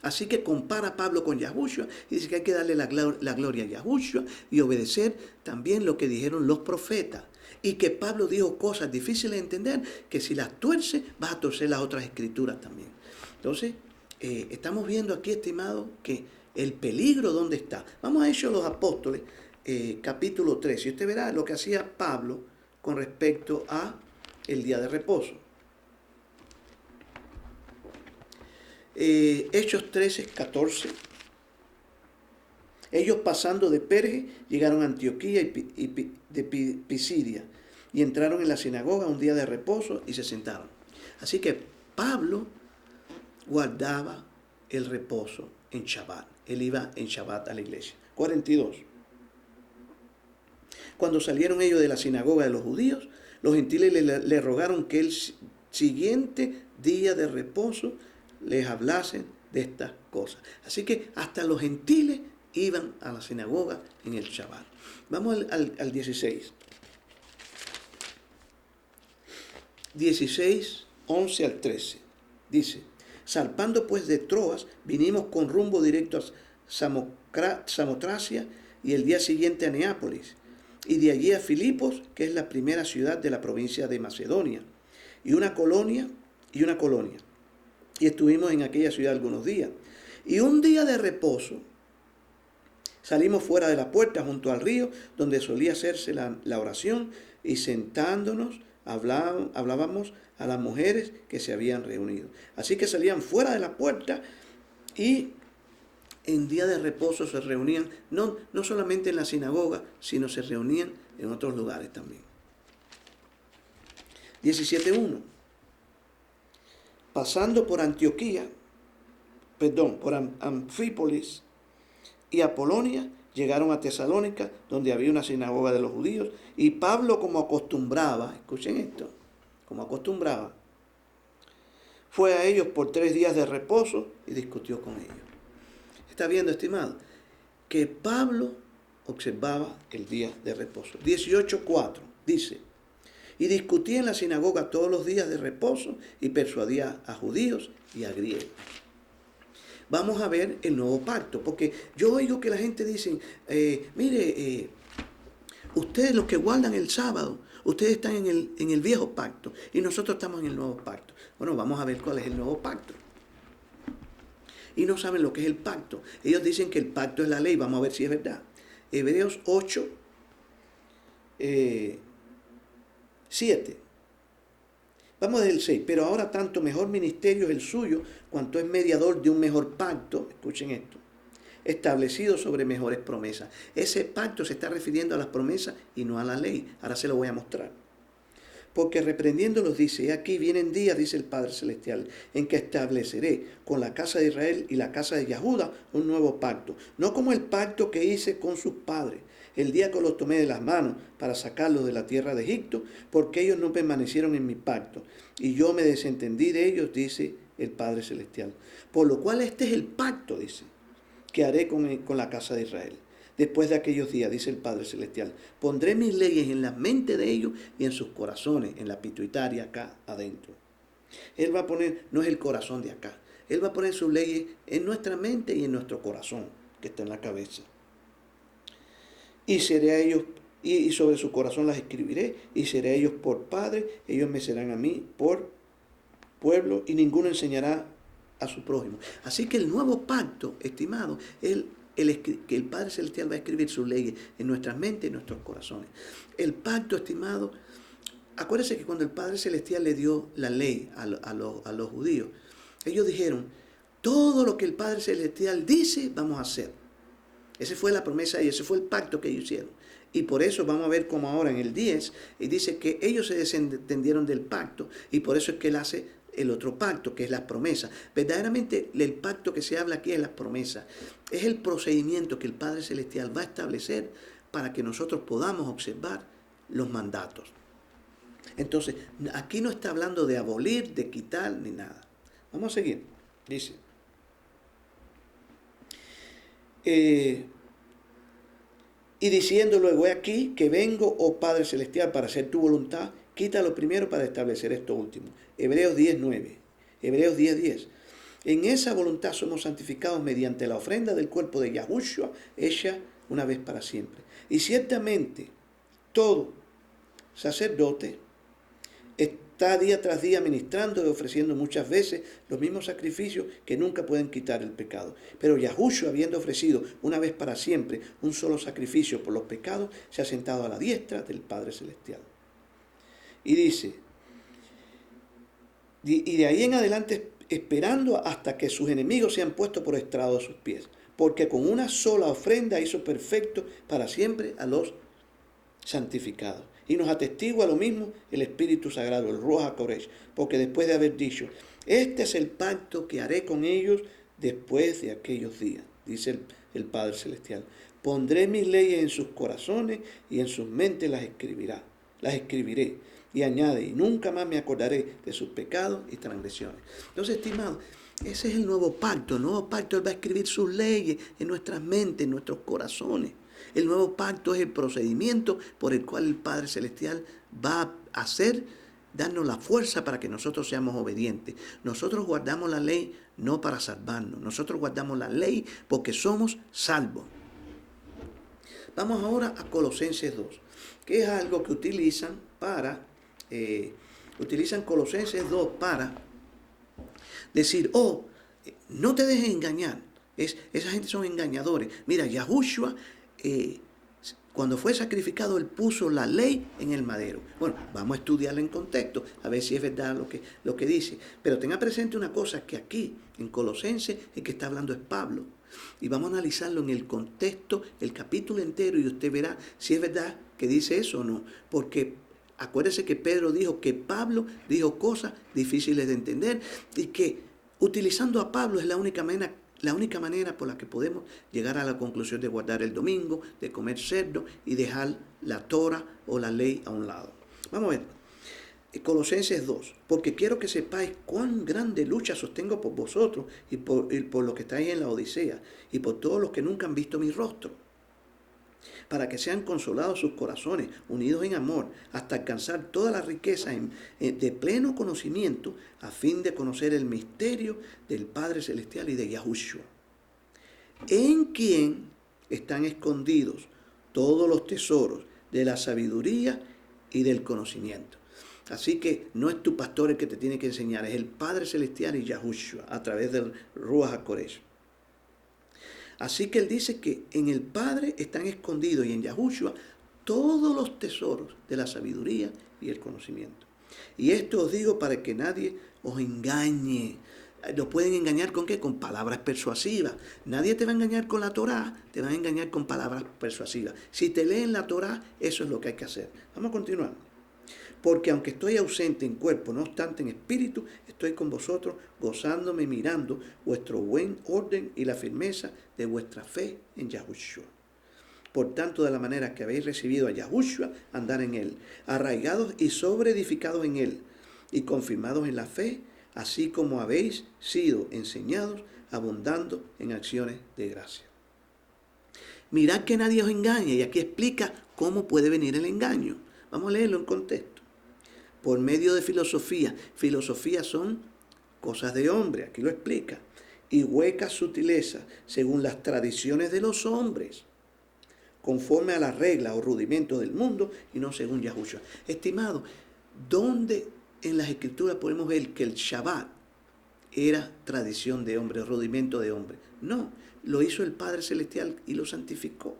Así que compara a Pablo con Yahushua y dice que hay que darle la gloria a Yahushua y obedecer también lo que dijeron los profetas. Y que Pablo dijo cosas difíciles de entender, que si las tuerce, vas a torcer las otras escrituras también. Entonces, estamos viendo aquí, estimado, que el peligro ¿dónde está? Vamos a Hechos de los Apóstoles, capítulo 3. Y usted verá lo que hacía Pablo con respecto a el día de reposo. Hechos 13, 14. Ellos pasando de Perge llegaron a Antioquía y de Pisidia y entraron en la sinagoga un día de reposo y se sentaron. Así que Pablo guardaba el reposo en Shabbat. Él iba en Shabbat a la iglesia. 42. Cuando salieron ellos de la sinagoga de los judíos, los gentiles le rogaron que el siguiente día de reposo les hablasen de estas cosas. Así que hasta los gentiles iban a la sinagoga en el Shabbat. Vamos al 16. 16, 11 al 13. Dice, zarpando pues de Troas, vinimos con rumbo directo a Samotracia y el día siguiente a Neápolis, y de allí a Filipos, que es la primera ciudad de la provincia de Macedonia, y una colonia. Y estuvimos en aquella ciudad algunos días. Y un día de reposo, salimos fuera de la puerta junto al río, donde solía hacerse la oración, y sentándonos, hablábamos a las mujeres que se habían reunido. Así que salían fuera de la puerta y en día de reposo se reunían, no solamente en la sinagoga, sino se reunían en otros lugares también. 17.1. Pasando por por Anfípolis y Apolonia, llegaron a Tesalónica, donde había una sinagoga de los judíos, y Pablo, como acostumbraba, escuchen esto, como acostumbraba, fue a ellos por 3 días de reposo y discutió con ellos. Está viendo, estimado, que Pablo observaba el día de reposo. 18.4 dice, y discutía en la sinagoga todos los días de reposo y persuadía a judíos y a griegos. Vamos a ver el nuevo pacto, porque yo oigo que la gente dice, ustedes los que guardan el sábado, ustedes están en el viejo pacto y nosotros estamos en el nuevo pacto. Bueno, vamos a ver cuál es el nuevo pacto. Y no saben lo que es el pacto. Ellos dicen que el pacto es la ley, vamos a ver si es verdad. Hebreos 8, 7. Vamos del 6. Pero ahora tanto mejor ministerio es el suyo, cuanto es mediador de un mejor pacto, escuchen esto, establecido sobre mejores promesas. Ese pacto se está refiriendo a las promesas y no a la ley. Ahora se lo voy a mostrar. Porque reprendiéndolos dice, aquí vienen días, dice el Padre Celestial, en que estableceré con la casa de Israel y la casa de Yahuda un nuevo pacto. No como el pacto que hice con sus padres, el día que los tomé de las manos para sacarlos de la tierra de Egipto, porque ellos no permanecieron en mi pacto. Y yo me desentendí de ellos, dice el Padre Celestial. Por lo cual este es el pacto, dice, que haré con la casa de Israel. Después de aquellos días, dice el Padre Celestial, pondré mis leyes en la mente de ellos y en sus corazones, en la pituitaria acá adentro. Él va a poner, no es el corazón de acá, Él va a poner sus leyes en nuestra mente y en nuestro corazón, que está en la cabeza. Y seré a ellos, y sobre su corazón las escribiré, y seré a ellos por padre, ellos me serán a mí por pueblo, y ninguno enseñará a su prójimo. Así que el nuevo pacto, estimado, que el Padre Celestial va a escribir sus leyes en nuestras mentes y en nuestros corazones. El pacto, estimado, acuérdense que cuando el Padre Celestial le dio la ley a los judíos, ellos dijeron, todo lo que el Padre Celestial dice, vamos a hacer. Esa fue la promesa y ese fue el pacto que ellos hicieron. Y por eso vamos a ver como ahora en el 10, y dice que ellos se desentendieron del pacto, y por eso es que Él hace el otro pacto, que es las promesas. Verdaderamente el pacto que se habla aquí es las promesas. Es el procedimiento que el Padre Celestial va a establecer para que nosotros podamos observar los mandatos. Entonces, aquí no está hablando de abolir, de quitar, ni nada. Vamos a seguir. Dice, y diciendo luego, he aquí que vengo, oh Padre Celestial, para hacer tu voluntad, quítalo primero para establecer esto último. Hebreos 10:9. Hebreos 10:10. En esa voluntad somos santificados mediante la ofrenda del cuerpo de Yahushua, hecha una vez para siempre. Y ciertamente todo sacerdote está día tras día ministrando y ofreciendo muchas veces los mismos sacrificios que nunca pueden quitar el pecado. Pero Yahushua, habiendo ofrecido una vez para siempre un solo sacrificio por los pecados, se ha sentado a la diestra del Padre Celestial. Y dice, y de ahí en adelante esperando hasta que sus enemigos sean puestos por estrado de sus pies, porque con una sola ofrenda hizo perfecto para siempre a los santificados. Y nos atestigua lo mismo el Espíritu Sagrado, el Ruach HaKodesh, porque después de haber dicho, este es el pacto que haré con ellos después de aquellos días, dice el Padre Celestial, pondré mis leyes en sus corazones y en sus mentes las escribiré. Y añade, y nunca más me acordaré de sus pecados y transgresiones. Entonces, estimados, Ese es el nuevo pacto. El nuevo pacto, Él va a escribir sus leyes en nuestras mentes, en nuestros corazones. El nuevo pacto es el procedimiento por el cual el Padre Celestial va a hacer, darnos la fuerza para que nosotros seamos obedientes. Nosotros guardamos la ley no para salvarnos. Nosotros guardamos la ley porque somos salvos. Vamos ahora a Colosenses 2, que es algo que utilizan Colosenses 2 para decir, no te dejes engañar. Esa gente son engañadores. Mira, Yahushua, cuando fue sacrificado, Él puso la ley en el madero. Bueno, vamos a estudiarla en contexto, a ver si es verdad lo que dice. Pero tenga presente una cosa, que aquí, en Colosenses, el que está hablando es Pablo. Y vamos a analizarlo en el contexto, el capítulo entero, y usted verá si es verdad que dice eso o no. Porque acuérdese que Pedro dijo que Pablo dijo cosas difíciles de entender y que utilizando a Pablo es la única manera por la que podemos llegar a la conclusión de guardar el domingo, de comer cerdo y dejar la Torah o la ley a un lado. Vamos a ver. Colosenses 2, porque quiero que sepáis cuán grande lucha sostengo por vosotros y por los que estáis en la Odisea y por todos los que nunca han visto mi rostro, para que sean consolados sus corazones, unidos en amor, hasta alcanzar toda la riqueza de pleno conocimiento, a fin de conocer el misterio del Padre Celestial y de Yahushua, en quien están escondidos todos los tesoros de la sabiduría y del conocimiento. Así que no es tu pastor el que te tiene que enseñar, es el Padre Celestial y Yahushua a través del Ruach HaKodesh. Así que Él dice que en el Padre están escondidos y en Yahushua todos los tesoros de la sabiduría y el conocimiento. Y esto os digo para que nadie os engañe. Los pueden engañar ¿con qué? Con palabras persuasivas. Nadie te va a engañar con la Torá, te van a engañar con palabras persuasivas. Si te leen la Torá, eso es lo que hay que hacer. Vamos a continuar. Porque aunque estoy ausente en cuerpo, no obstante en espíritu, estoy con vosotros, gozándome y mirando vuestro buen orden y la firmeza de vuestra fe en Yahushua. Por tanto, de la manera que habéis recibido a Yahushua, andar en él, arraigados y sobreedificados en él, y confirmados en la fe, así como habéis sido enseñados, abundando en acciones de gracia. Mirad que nadie os engañe, y aquí explica cómo puede venir el engaño. Vamos a leerlo en contexto. Por medio de filosofía. Filosofía son cosas de hombre, aquí lo explica. Y huecas sutilezas, según las tradiciones de los hombres, conforme a las reglas o rudimentos del mundo y no según Yahushua. Estimado, ¿dónde en las Escrituras podemos ver que el Shabbat era tradición de hombre, rudimento de hombre? No, lo hizo el Padre Celestial y lo santificó.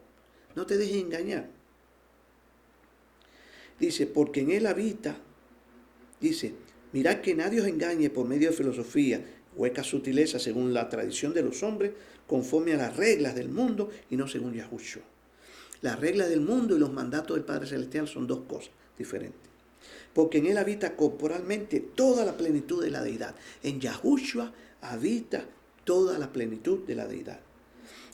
No te dejes engañar. Dice, porque en él habita, dice, mirad que nadie os engañe por medio de filosofía, huecas sutilezas según la tradición de los hombres, conforme a las reglas del mundo y no según Yahushua. Las reglas del mundo y los mandatos del Padre Celestial son dos cosas diferentes. Porque en él habita corporalmente toda la plenitud de la deidad. En Yahushua habita toda la plenitud de la deidad.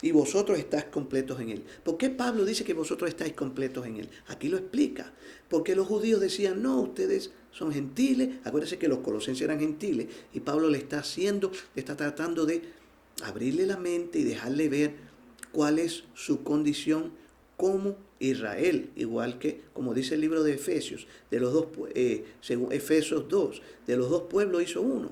Y vosotros estáis completos en él. ¿Por qué Pablo dice que vosotros estáis completos en él? Aquí lo explica. Porque los judíos decían, no, ustedes son gentiles. Acuérdense que los colosenses eran gentiles. Y Pablo le está tratando de abrirle la mente y dejarle ver cuál es su condición como Israel. Igual que, como dice el libro de Efesios, de los dos, según Efesios 2, de los dos pueblos hizo uno,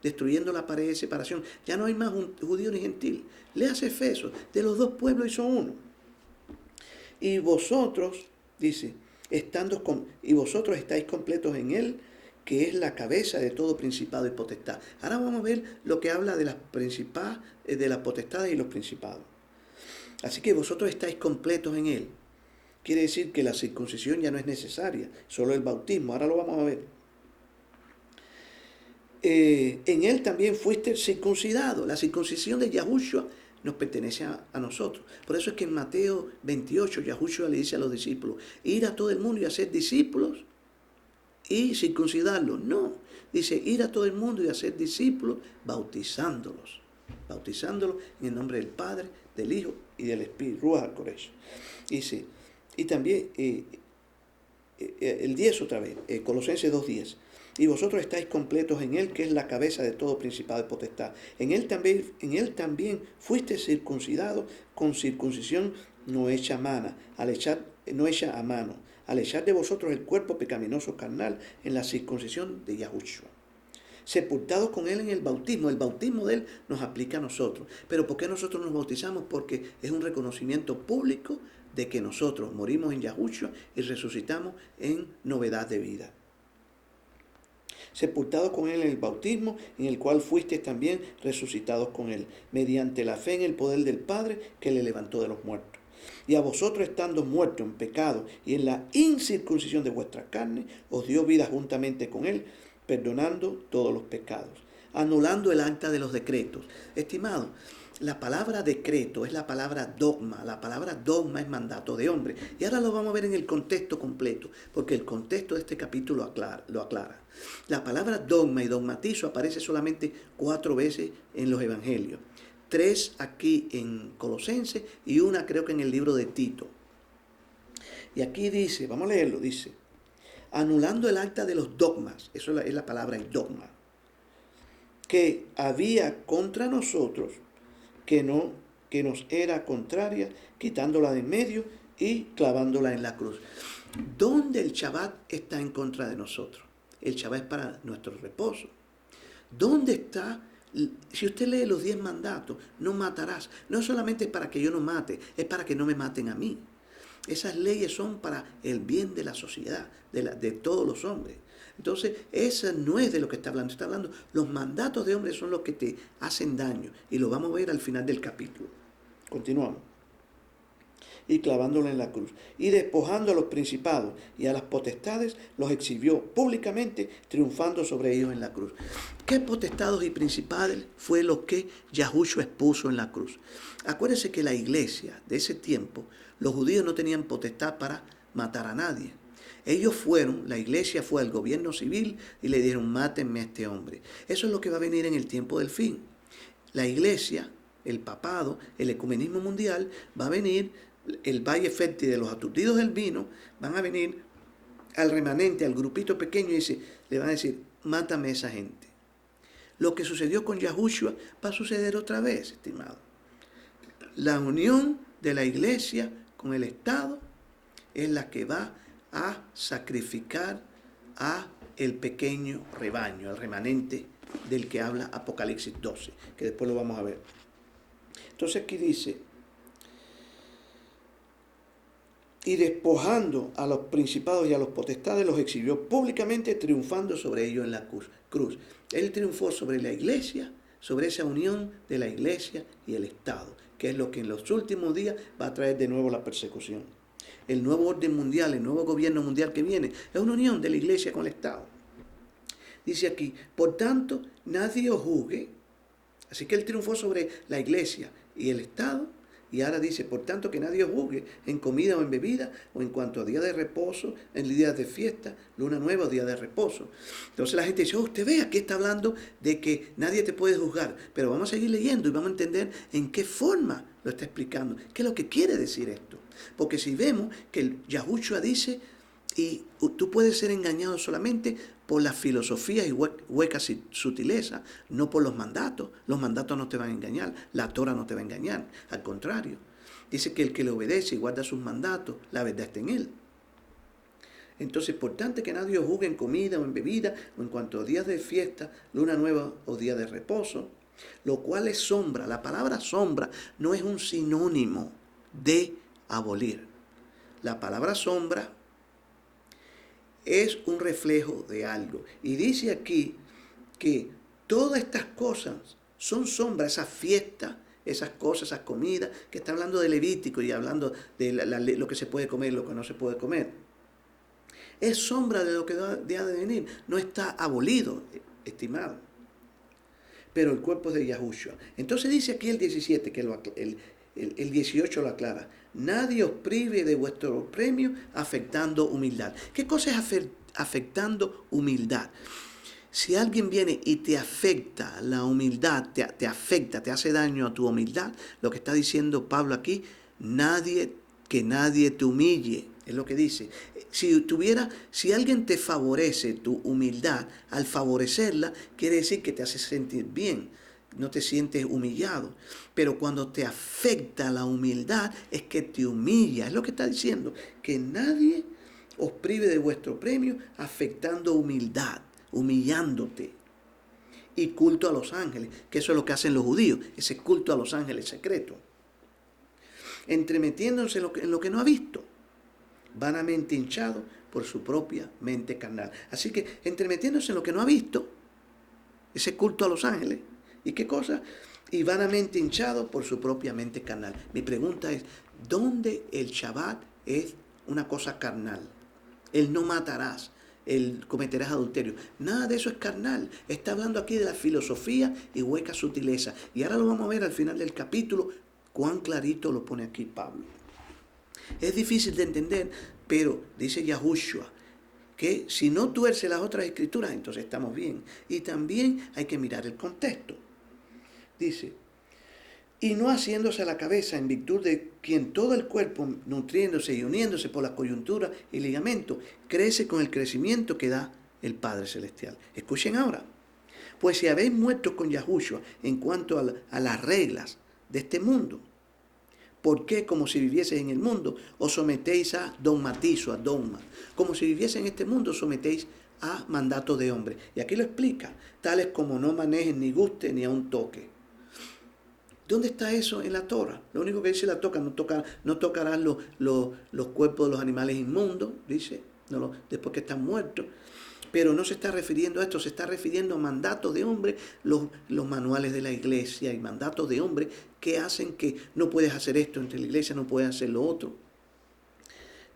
destruyendo la pared de separación. Ya no hay más judío ni gentil. Léase Efesios, de los dos pueblos hizo uno. Y vosotros, dice, y vosotros estáis completos en él, que es la cabeza de todo principado y potestad. Ahora vamos a ver lo que habla de las potestades y los principados. Así que vosotros estáis completos en él. Quiere decir que la circuncisión ya no es necesaria, solo el bautismo. Ahora lo vamos a ver. En él también fuiste circuncidado. La circuncisión de Yahushua nos pertenece a nosotros. Por eso es que en Mateo 28, Yahushua le dice a los discípulos, ir a todo el mundo y hacer discípulos y circuncidarlos. No, dice ir a todo el mundo y hacer discípulos bautizándolos en el nombre del Padre, del Hijo y del Espíritu, Ruach HaKodesh. Dice, y también el 10 otra vez, Colosenses 2:10. y vosotros estáis completos en él, que es la cabeza de todo principado y potestad. En él también fuisteis circuncidados con circuncisión no hecha a mano, al echar de vosotros el cuerpo pecaminoso carnal en la circuncisión de Yahushua. Sepultados con él en el bautismo. El bautismo de él nos aplica a nosotros. ¿Pero por qué nosotros nos bautizamos? Porque es un reconocimiento público de que nosotros morimos en Yahushua y resucitamos en novedad de vida. Sepultados con él en el bautismo, en el cual fuisteis también resucitados con él, mediante la fe en el poder del Padre que le levantó de los muertos. Y a vosotros, estando muertos en pecado y en la incircuncisión de vuestra carne, os dio vida juntamente con él, perdonando todos los pecados, anulando el acta de los decretos. Estimado, la palabra decreto es la palabra dogma. La palabra dogma es mandato de hombre. Y ahora lo vamos a ver en el contexto completo, porque el contexto de este capítulo lo aclara. La palabra dogma y dogmatizo aparece solamente 4 veces en los evangelios. 3 aquí en Colosenses y 1 creo que en el libro de Tito. Y aquí dice, vamos a leerlo, dice, anulando el acta de los dogmas, eso es la palabra el dogma, que había contra nosotros, que nos era contraria, quitándola de en medio y clavándola en la cruz. ¿Dónde el Shabbat está en contra de nosotros? El Shabbat es para nuestro reposo. ¿Dónde está? Si usted lee los 10 mandatos, no matarás. No solamente es para que yo no mate, es para que no me maten a mí. Esas leyes son para el bien de la sociedad, de todos los hombres. Entonces, esa no es de lo que está hablando. Está hablando, los mandatos de hombres son los que te hacen daño. Y lo vamos a ver al final del capítulo. Continuamos. Y clavándola en la cruz. Y despojando a los principados y a las potestades, los exhibió públicamente, triunfando sobre ellos en la cruz. ¿Qué potestados y principales fue lo que Yahushua expuso en la cruz? Acuérdense que la iglesia de ese tiempo, los judíos no tenían potestad para matar a nadie. Ellos la iglesia fue al gobierno civil y le dijeron, mátenme a este hombre. Eso es lo que va a venir en el tiempo del fin. La iglesia, el papado, el ecumenismo mundial, va a venir, el valle fértil de los aturdidos del vino, van a venir al remanente, al grupito pequeño y le van a decir, mátame a esa gente. Lo que sucedió con Yahushua va a suceder otra vez, estimado. La unión de la iglesia con el Estado es la que va a sacrificar a el pequeño rebaño, al remanente del que habla Apocalipsis 12, que después lo vamos a ver. Entonces aquí dice, y despojando a los principados y a los potestades, los exhibió públicamente, triunfando sobre ellos en la cruz. Él triunfó sobre la iglesia, sobre esa unión de la iglesia y el Estado, que es lo que en los últimos días va a traer de nuevo la persecución. El nuevo orden mundial, el nuevo gobierno mundial que viene, es una unión de la iglesia con el Estado. Dice aquí, por tanto, nadie os juzgue. Así que él triunfó sobre la iglesia y el Estado. Y ahora dice, por tanto, que nadie os juzgue en comida o en bebida, o en cuanto a día de reposo, en días de fiesta, luna nueva o día de reposo. Entonces la gente dice, usted ve, aquí está hablando de que nadie te puede juzgar. Pero vamos a seguir leyendo y vamos a entender en qué forma lo está explicando. ¿Qué es lo que quiere decir esto? Porque si vemos que el Yahushua dice, y tú puedes ser engañado solamente por las filosofías y huecas sutilezas, no por los mandatos. Los mandatos no te van a engañar, la Torah no te va a engañar, al contrario. Dice que el que le obedece y guarda sus mandatos, la verdad está en él. Entonces, importante que nadie os juzgue en comida o en bebida, o en cuanto a días de fiesta, luna nueva o día de reposo, lo cual es sombra. La palabra sombra no es un sinónimo de abolir. La palabra sombra es un reflejo de algo. Y dice aquí que todas estas cosas son sombras, esas fiestas, esas cosas, esas comidas, que está hablando de Levítico y hablando de lo que se puede comer y lo que no se puede comer. Es sombra de lo que ha de venir. No está abolido, estimado. Pero el cuerpo es de Yahushua. Entonces dice aquí el 17, que el 18 lo aclara. Nadie os prive de vuestro premio afectando humildad. ¿Qué cosa es afectando humildad? Si alguien viene y te afecta la humildad, te afecta, te hace daño a tu humildad, lo que está diciendo Pablo aquí, que nadie te humille. Es lo que dice. Si alguien te favorece tu humildad, al favorecerla, quiere decir que te hace sentir bien, no te sientes humillado. Pero cuando te afecta la humildad, es que te humilla. Es lo que está diciendo, que nadie os prive de vuestro premio afectando humildad, humillándote. Y culto a los ángeles, que eso es lo que hacen los judíos, ese culto a los ángeles secreto. Entremetiéndose en lo que no ha visto, vanamente hinchado por su propia mente carnal. Así que entremetiéndose en lo que no ha visto, ese culto a los ángeles, ¿y qué cosa? Y vanamente hinchado por su propia mente carnal. Mi pregunta es, ¿dónde el Shabbat es una cosa carnal? El no matarás, el cometerás adulterio. Nada de eso es carnal. Está hablando aquí de la filosofía y hueca sutileza. Y ahora lo vamos a ver al final del capítulo, cuán clarito lo pone aquí Pablo. Es difícil de entender, pero dice Yahushua que si no tuerce las otras escrituras, entonces estamos bien. Y también hay que mirar el contexto. Dice, y no haciéndose a la cabeza en virtud de quien todo el cuerpo, nutriéndose y uniéndose por la coyuntura y ligamento, crece con el crecimiento que da el Padre Celestial. Escuchen ahora. Pues si habéis muerto con Yahushua en cuanto a las reglas de este mundo, ¿por qué, como si vivieseis en el mundo, os sometéis a dogmatizo, a dogma? Como si vivieseis en este mundo, os sometéis a mandato de hombre. Y aquí lo explica, tales como no manejen ni guste ni a un toque. ¿Dónde está eso en la Torah? Lo único que dice la Torah, no tocarás los cuerpos de los animales inmundos, dice, después que están muertos. Pero no se está refiriendo a esto, se está refiriendo a mandatos de hombre, los manuales de la iglesia y mandatos de hombre que hacen que no puedes hacer esto entre la iglesia, no puedes hacer lo otro.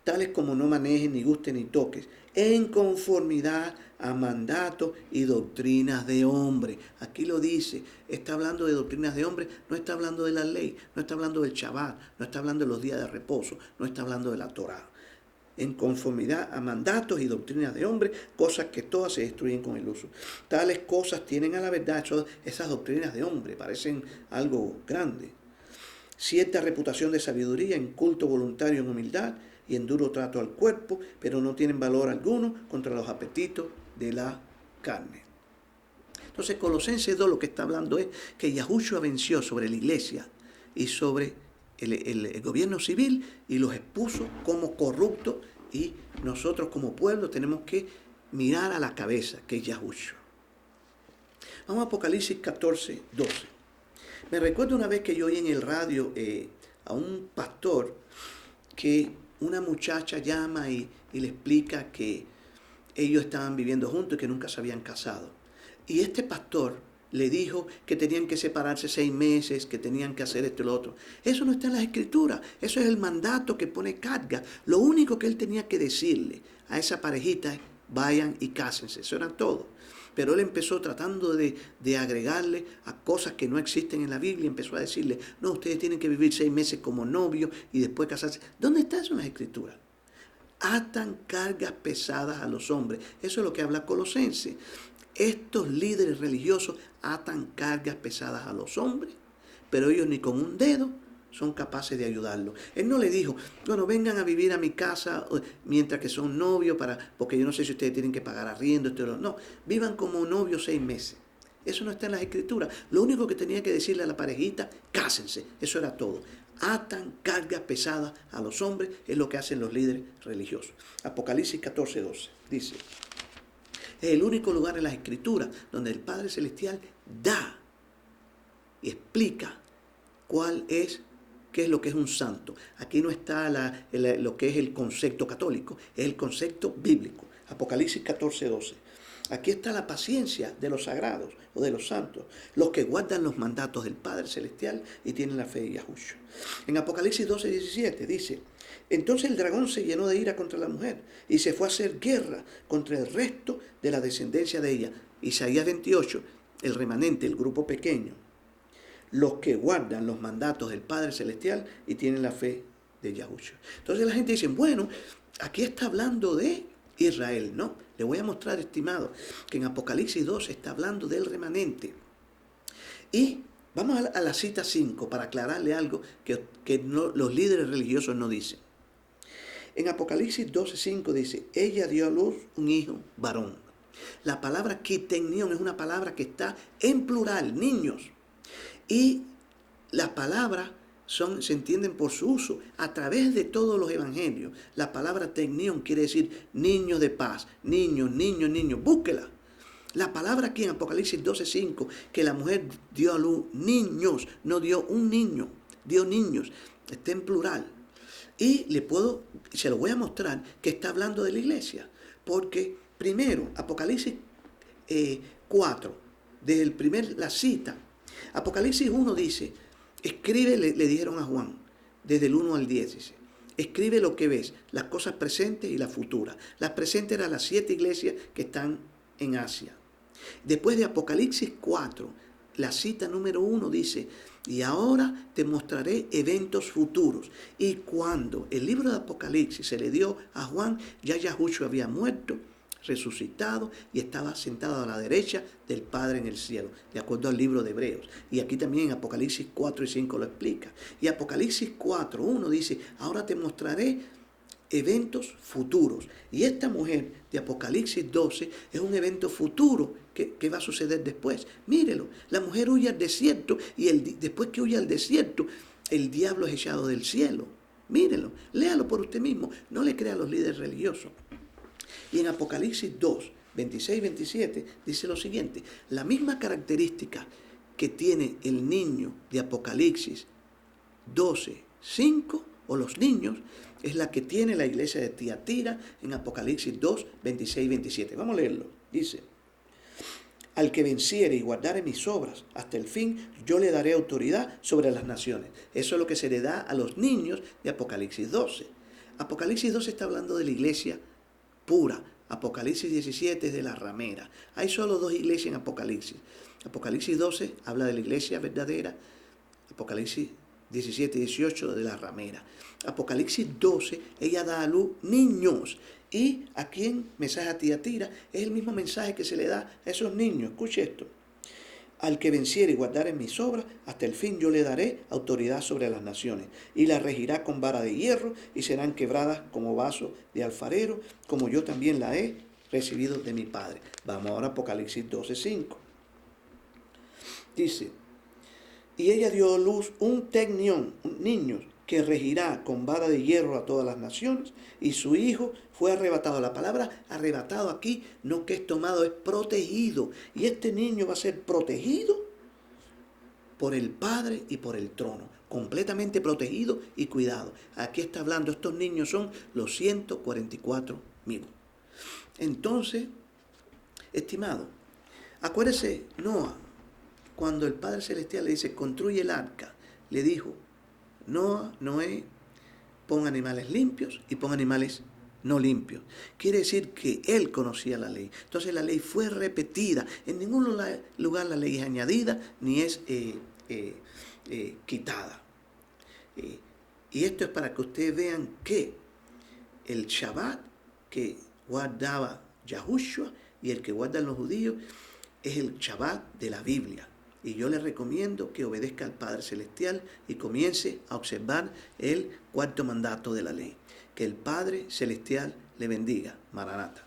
Tales como no manejes, ni gustes, ni toques, en conformidad a mandatos y doctrinas de hombre. Aquí lo dice, está hablando de doctrinas de hombre, no está hablando de la ley, no está hablando del Shabbat, no está hablando de los días de reposo, no está hablando de la Torah. En conformidad a mandatos y doctrinas de hombre, cosas que todas se destruyen con el uso. Tales cosas tienen a la verdad, esas doctrinas de hombre, parecen algo grande. Cierta reputación de sabiduría en culto voluntario en humildad y en duro trato al cuerpo, pero no tienen valor alguno contra los apetitos de la carne. Entonces, Colosenses 2 lo que está hablando es que Yahushua venció sobre la iglesia y sobre el gobierno civil y los expuso como corruptos, y nosotros como pueblo tenemos que mirar a la cabeza, que es Yahushua. Vamos a Apocalipsis 14, 12. Me recuerdo una vez que yo oí en el radio a un pastor que una muchacha llama y le explica que ellos estaban viviendo juntos y que nunca se habían casado. Y este pastor le dijo que tenían que separarse 6 meses, que tenían que hacer esto y lo otro. Eso no está en las escrituras, eso es el mandato que pone carga. Lo único que él tenía que decirle a esa parejita es, vayan y cásense, eso era todo. Pero él empezó tratando de agregarle a cosas que no existen en la Biblia, empezó a decirle, no, ustedes tienen que vivir 6 meses como novios y después casarse. ¿Dónde está eso en las escrituras? Atan cargas pesadas a los hombres. Eso es lo que habla Colosenses. Estos líderes religiosos atan cargas pesadas a los hombres, pero ellos ni con un dedo son capaces de ayudarlo. Él no le dijo, bueno, vengan a vivir a mi casa mientras que son novios, porque yo no sé si ustedes tienen que pagar arriendo. No, vivan como novios 6 meses. Eso no está en las escrituras. Lo único que tenía que decirle a la parejita, cásense. Eso era todo. Atan cargas pesadas a los hombres, es lo que hacen los líderes religiosos. Apocalipsis 14, 12 dice, es el único lugar en las escrituras donde el Padre Celestial da y explica qué es lo que es un santo. Aquí no está lo que es el concepto católico, es el concepto bíblico. Apocalipsis 14, 12. Aquí está la paciencia de los sagrados o de los santos, los que guardan los mandatos del Padre Celestial y tienen la fe de Yahushua. En Apocalipsis 12, 17 dice, entonces el dragón se llenó de ira contra la mujer y se fue a hacer guerra contra el resto de la descendencia de ella. Isaías 28, el remanente, el grupo pequeño, los que guardan los mandatos del Padre Celestial y tienen la fe de Yahushua. Entonces la gente dice, bueno, aquí está hablando de Israel. No, le voy a mostrar, estimado, que en Apocalipsis 2 está hablando del remanente. Y vamos a la cita 5 para aclararle algo que los líderes religiosos no dicen. En Apocalipsis 12:5 dice, ella dio a luz un hijo varón. La palabra kitenión es una palabra que está en plural, niños. Y las palabras se entienden por su uso a través de todos los evangelios. La palabra tecnión quiere decir niños de paz, niños, niños, niños. Búsquela. La palabra aquí en Apocalipsis 12:5, que la mujer dio a luz niños, no dio un niño, dio niños, está en plural. Y se lo voy a mostrar que está hablando de la iglesia. Porque primero, Apocalipsis 4, desde la cita, Apocalipsis 1 dice, escribe, le dijeron a Juan, desde el 1 al 10, dice, escribe lo que ves, las cosas presentes y las futuras. Las presentes eran las 7 iglesias que están en Asia. Después de Apocalipsis 4, la cita número 1 dice, y ahora te mostraré eventos futuros. Y cuando el libro de Apocalipsis se le dio a Juan, ya Yahushua había muerto, resucitado y estaba sentado a la derecha del Padre en el cielo, de acuerdo al libro de Hebreos. Y aquí también en Apocalipsis 4 y 5 lo explica. Y Apocalipsis 4, 1 dice, ahora te mostraré eventos futuros. Y esta mujer de Apocalipsis 12 es un evento futuro que va a suceder después. Mírelo, la mujer huye al desierto y después que huye al desierto, el diablo es echado del cielo. Mírelo, léalo por usted mismo, no le crea a los líderes religiosos. Y en Apocalipsis 2, 26 y 27 dice lo siguiente, la misma característica que tiene el niño de Apocalipsis 12, 5, o los niños, es la que tiene la iglesia de Tiatira en Apocalipsis 2, 26 y 27. Vamos a leerlo. Dice, al que venciere y guardare mis obras hasta el fin, yo le daré autoridad sobre las naciones. Eso es lo que se le da a los niños de Apocalipsis 12. Apocalipsis 12 está hablando de la iglesia pura. Apocalipsis 17 es de la ramera. Hay solo 2 iglesias en Apocalipsis. Apocalipsis 12 habla de la iglesia verdadera. Apocalipsis 17 y 18 de la ramera. Apocalipsis 12, ella da a luz niños. Y aquí en mensaje a Tiatira es el mismo mensaje que se le da a esos niños. Escuche esto. Al que venciere y guardare mis obras, hasta el fin yo le daré autoridad sobre las naciones, y las regirá con vara de hierro, y serán quebradas como vaso de alfarero, como yo también la he recibido de mi Padre. Vamos ahora a Apocalipsis 12:5. Dice, y ella dio a luz un tecnión, un niño, que regirá con vara de hierro a todas las naciones, y su hijo fue arrebatado. La palabra arrebatado aquí no que es tomado, es protegido. Y este niño va a ser protegido por el Padre y por el trono, completamente protegido y cuidado. Aquí está hablando, estos niños son los 144,000. Entonces, estimado, acuérdese, cuando el Padre Celestial le dice, construye el arca, le dijo, Noé, pon animales limpios y pon animales no limpios. Quiere decir que él conocía la ley. Entonces la ley fue repetida. En ningún lugar la ley es añadida ni es quitada. Y esto es para que ustedes vean que el Shabbat que guardaba Yahushua y el que guardan los judíos es el Shabbat de la Biblia. Y yo le recomiendo que obedezca al Padre Celestial y comience a observar el 4º mandato de la ley. Que el Padre Celestial le bendiga. Maranata.